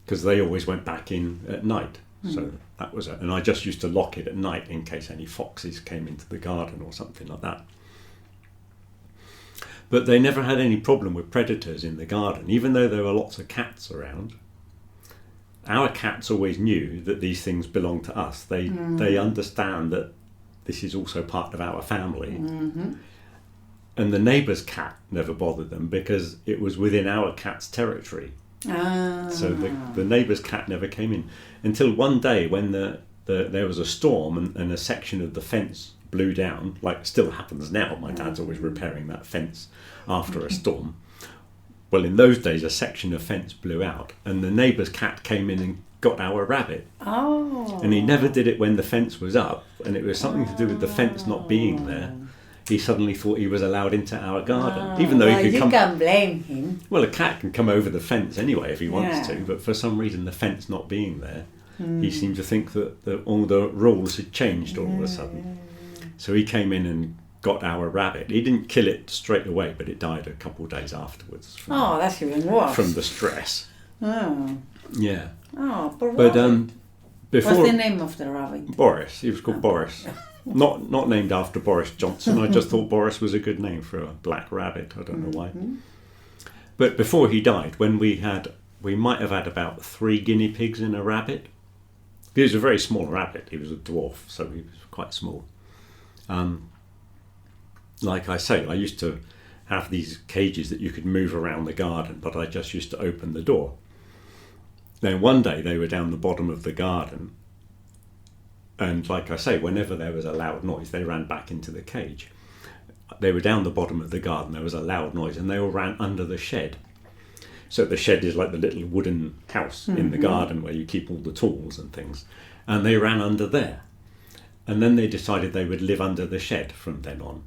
because they always went back in at night. So that was it. And I just used to lock it at night in case any foxes came into the garden or something like that. But they never had any problem with predators in the garden, even though there were lots of cats around. Our cats always knew that these things belong to us. They understand that this is also part of our family. And the neighbour's cat never bothered them, because it was within our cat's territory. So the neighbour's cat never came in, until one day when there was a storm, and a section of the fence blew down, like still happens now. My dad's always repairing that fence after a storm. Well, in those days, a section of fence blew out, and the neighbour's cat came in and got our rabbit. And he never did it when the fence was up, and it was something to do with the fence not being there. He suddenly thought he was allowed into our garden, even though he could come. You can't blame him. Well, a cat can come over the fence anyway if he wants to, but for some reason, the fence not being there, he seemed to think that all the rules had changed all of a sudden. So he came in and got our rabbit. He didn't kill it straight away, but it died a couple of days afterwards. That's even worse. From the stress. Yeah. Poor But rabbit. before, What's the name of the rabbit? Boris. He was called Boris. Not named after Boris Johnson. I just thought Boris was a good name for a black rabbit. I don't know why. But before he died, when we might have had about 3 guinea pigs and a rabbit. He was a very small rabbit. He was a dwarf, so he was quite small. Like I say, I used to have these cages that you could move around the garden, but I just used to open the door. Then one day they were down the bottom of the garden, and like I say, whenever there was a loud noise, they ran back into the cage. They were down the bottom of the garden, there was a loud noise, and they all ran under the shed. So the shed is like the little wooden house in the garden where you keep all the tools and things. And they ran under there. And then they decided they would live under the shed from then on.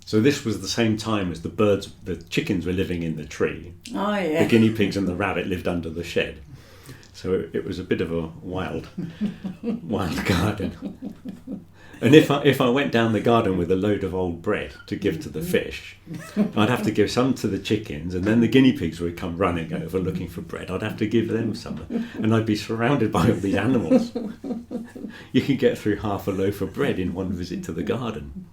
So this was the same time as the chickens were living in the tree. The guinea pigs and the rabbit lived under the shed. So it was a bit of a wild garden. And if I went down the garden with a load of old bread to give to the fish, I'd have to give some to the chickens, and then the guinea pigs would come running over looking for bread. I'd have to give them some, and I'd be surrounded by all these animals. You can get through half a loaf of bread in one visit to the garden.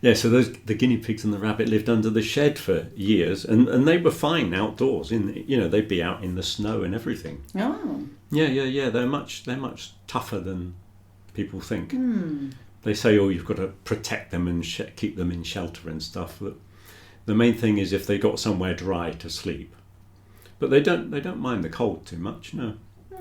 Yeah, so the guinea pigs and the rabbit lived under the shed for years, and they were fine outdoors. They'd be out in the snow and everything. Oh. Yeah. They're much tougher than people think. They say, you've got to protect them and keep them in shelter and stuff. But the main thing is if they got somewhere dry to sleep. But they don't mind the cold too much, no.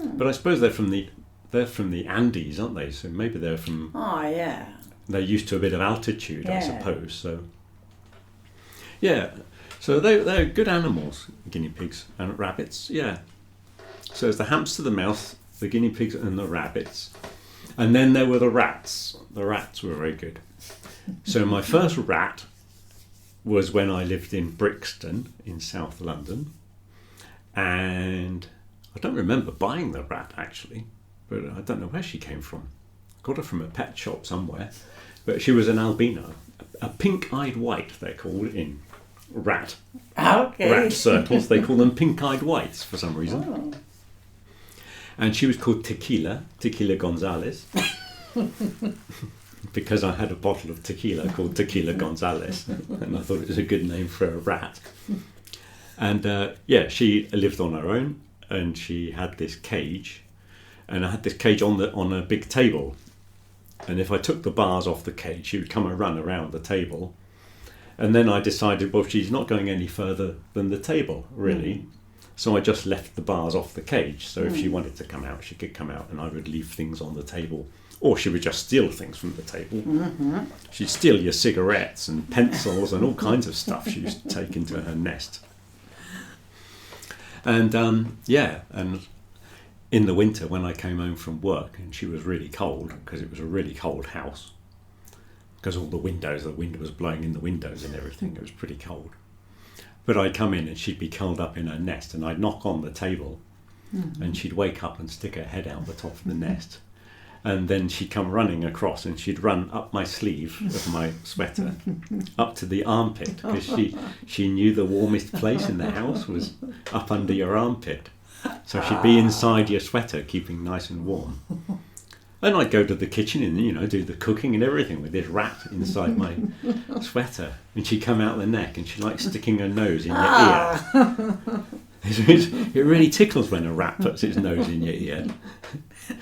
But I suppose they're from the Andes, aren't they? So maybe they're from. Oh yeah. They're used to a bit of altitude, I suppose. So yeah, so they're good animals, guinea pigs and rabbits. Yeah. So there's the hamster, the mouse, the guinea pigs, and the rabbits. And then there were the rats. The rats were very good. So my first rat was when I lived in Brixton in South London. And I don't remember buying the rat, actually. But I don't know where she came from. Got her from a pet shop somewhere. But she was an albino. A pink-eyed white, they're called in rat circles. They call them pink-eyed whites for some reason. Oh. And she was called Tequila Gonzalez, because I had a bottle of tequila called Tequila Gonzalez, and I thought it was a good name for a rat. And she lived on her own, and she had this cage, and I had this cage on a big table. And if I took the bars off the cage, she would come and run around the table. And then I decided, well, she's not going any further than the table, really. So I just left the bars off the cage. So if she wanted to come out, she could come out, and I would leave things on the table. Or she would just steal things from the table. She'd steal your cigarettes and pencils and all kinds of stuff she used to take into her nest. And and in the winter when I came home from work and she was really cold, because it was a really cold house, because all the wind was blowing in the windows and everything, it was pretty cold. But I'd come in and she'd be curled up in her nest, and I'd knock on the table and she'd wake up and stick her head out the top of the nest. And then she'd come running across, and she'd run up my sleeve of my sweater up to the armpit, because she knew the warmest place in the house was up under your armpit. So she'd be inside your sweater, keeping nice and warm. And I'd go to the kitchen and, do the cooking and everything with this rat inside my sweater. And she'd come out the neck, and she liked sticking her nose in your ear. It really tickles when a rat puts its nose in your ear.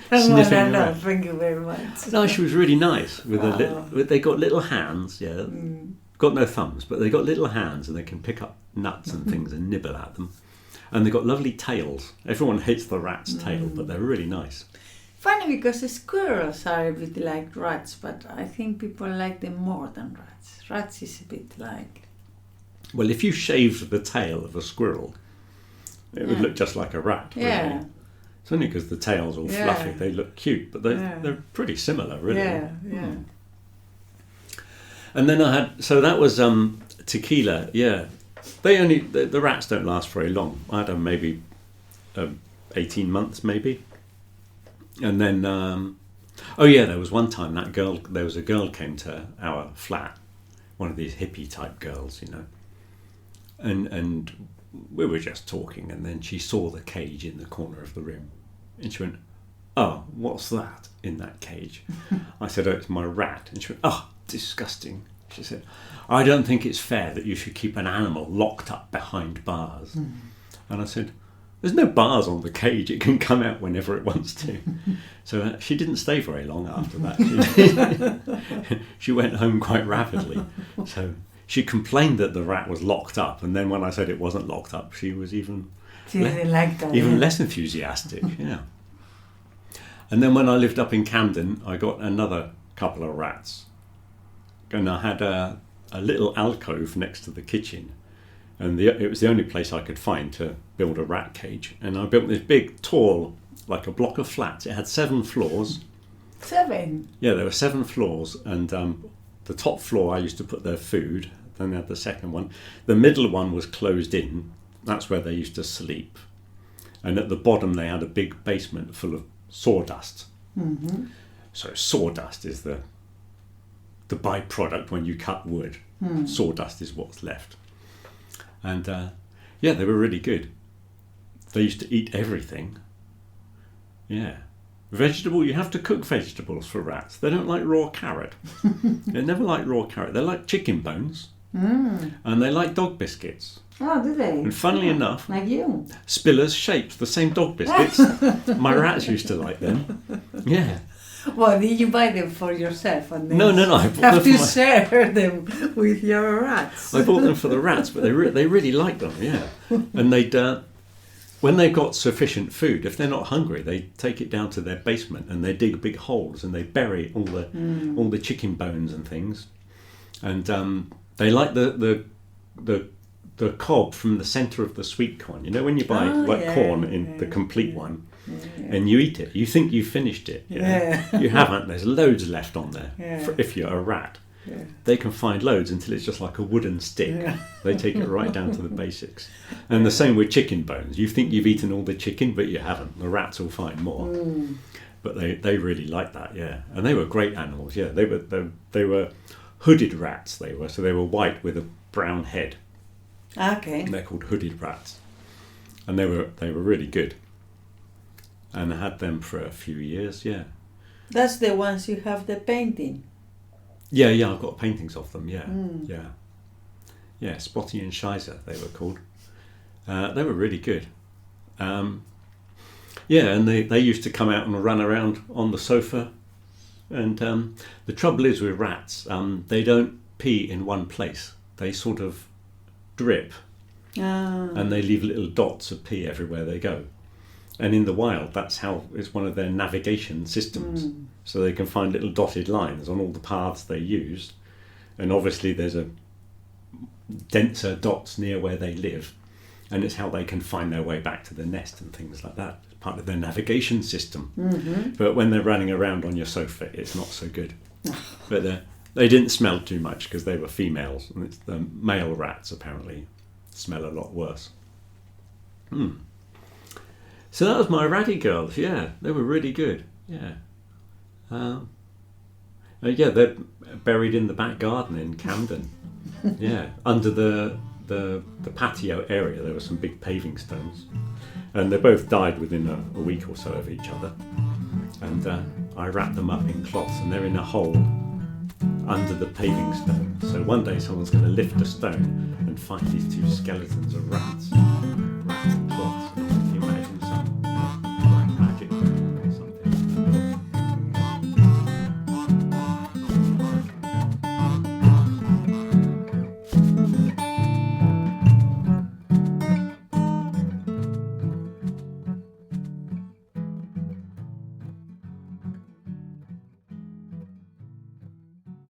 Sniffing around. Thank you very much. No, she was really nice. They got little hands, got no thumbs, but they got little hands, and they can pick up nuts and things and nibble at them. And they got lovely tails. Everyone hates the rat's tail, but they're really nice. Funny, because the squirrels are a bit like rats, but I think people like them more than rats. Rats is a bit like... Well, if you shaved the tail of a squirrel, it would look just like a rat, really. Yeah. It's only because the tail's all fluffy, they look cute, but they're pretty similar, really. Yeah. And then so that was Tequila, yeah. The rats don't last very long. I had them maybe 18 months, maybe. And then, there was one time there was a girl came to our flat, one of these hippie type girls, and we were just talking, and then she saw the cage in the corner of the room, and she went, "Oh, what's that in that cage?" I said, "Oh, it's my rat." And she went, "Oh, disgusting." She said, "I don't think it's fair that you should keep an animal locked up behind bars." And I said, "There's no bars on the cage. It can come out whenever it wants to." So she didn't stay very long after that. She went home quite rapidly. So she complained that the rat was locked up, and then when I said it wasn't locked up, she was even less enthusiastic. Yeah. And then when I lived up in Camden, I got another couple of rats, and I had a little alcove next to the kitchen. And it was the only place I could find to build a rat cage. And I built this big, tall, like a block of flats. It had 7 floors. 7? Yeah, there were 7 floors. And the top floor, I used to put their food. Then they had the second one. The middle one was closed in. That's where they used to sleep. And at the bottom, they had a big basement full of sawdust. So sawdust is the byproduct when you cut wood. Sawdust is what's left. And yeah, they were really good. They used to eat everything. Yeah. Vegetable, you have to cook vegetables for rats. They don't like raw carrot. They never like raw carrot. They like chicken bones. And they like dog biscuits. Oh, do they? And funnily enough, like you. Spiller's shapes, the same dog biscuits. My rats used to like them. Yeah. Well, did you buy them for yourself? And then No. I bought have them to for share them with your rats. I bought them for the rats, but they really liked them. Yeah. And they'd when they've got sufficient food, if they're not hungry, they take it down to their basement and they dig big holes and they bury all the chicken bones and things. And they like the cob from the centre of the sweet corn. You know when you buy corn in the complete one, and you eat it, you think you've finished it. You haven't. There's loads left on there. If you're a rat, they can find loads until it's just like a wooden stick. They take it right down to the basics. And the same with chicken bones. You think you've eaten all the chicken, but you haven't. The rats will find more. But they really like that. Yeah, and they were great animals. Yeah, they were hooded rats. So they were white with a brown head. Okay. And they're called hooded rats, and they were really good. And I had them for a few years. Yeah. That's the ones you have the painting. Yeah, I've got paintings of them. Yeah, Spotty and Shizer they were called. They were really good. And they used to come out and run around on the sofa. And the trouble is with rats, they don't pee in one place. They sort of drip, and they leave little dots of pee everywhere they go. And in the wild, it's one of their navigation systems. So they can find little dotted lines on all the paths they use. And obviously there's a denser dots near where they live. And it's how they can find their way back to the nest and things like that. It's part of their navigation system. But when they're running around on your sofa, it's not so good. But they didn't smell too much because they were females. And it's the male rats apparently smell a lot worse. So that was my ratty girls. Yeah, they were really good. Yeah. They're buried in the back garden in Camden. Yeah, under the patio area there were some big paving stones, and they both died within a week or so of each other. And I wrapped them up in cloths, and they're in a hole under the paving stone. So one day someone's going to lift a stone and find these two skeletons of rats.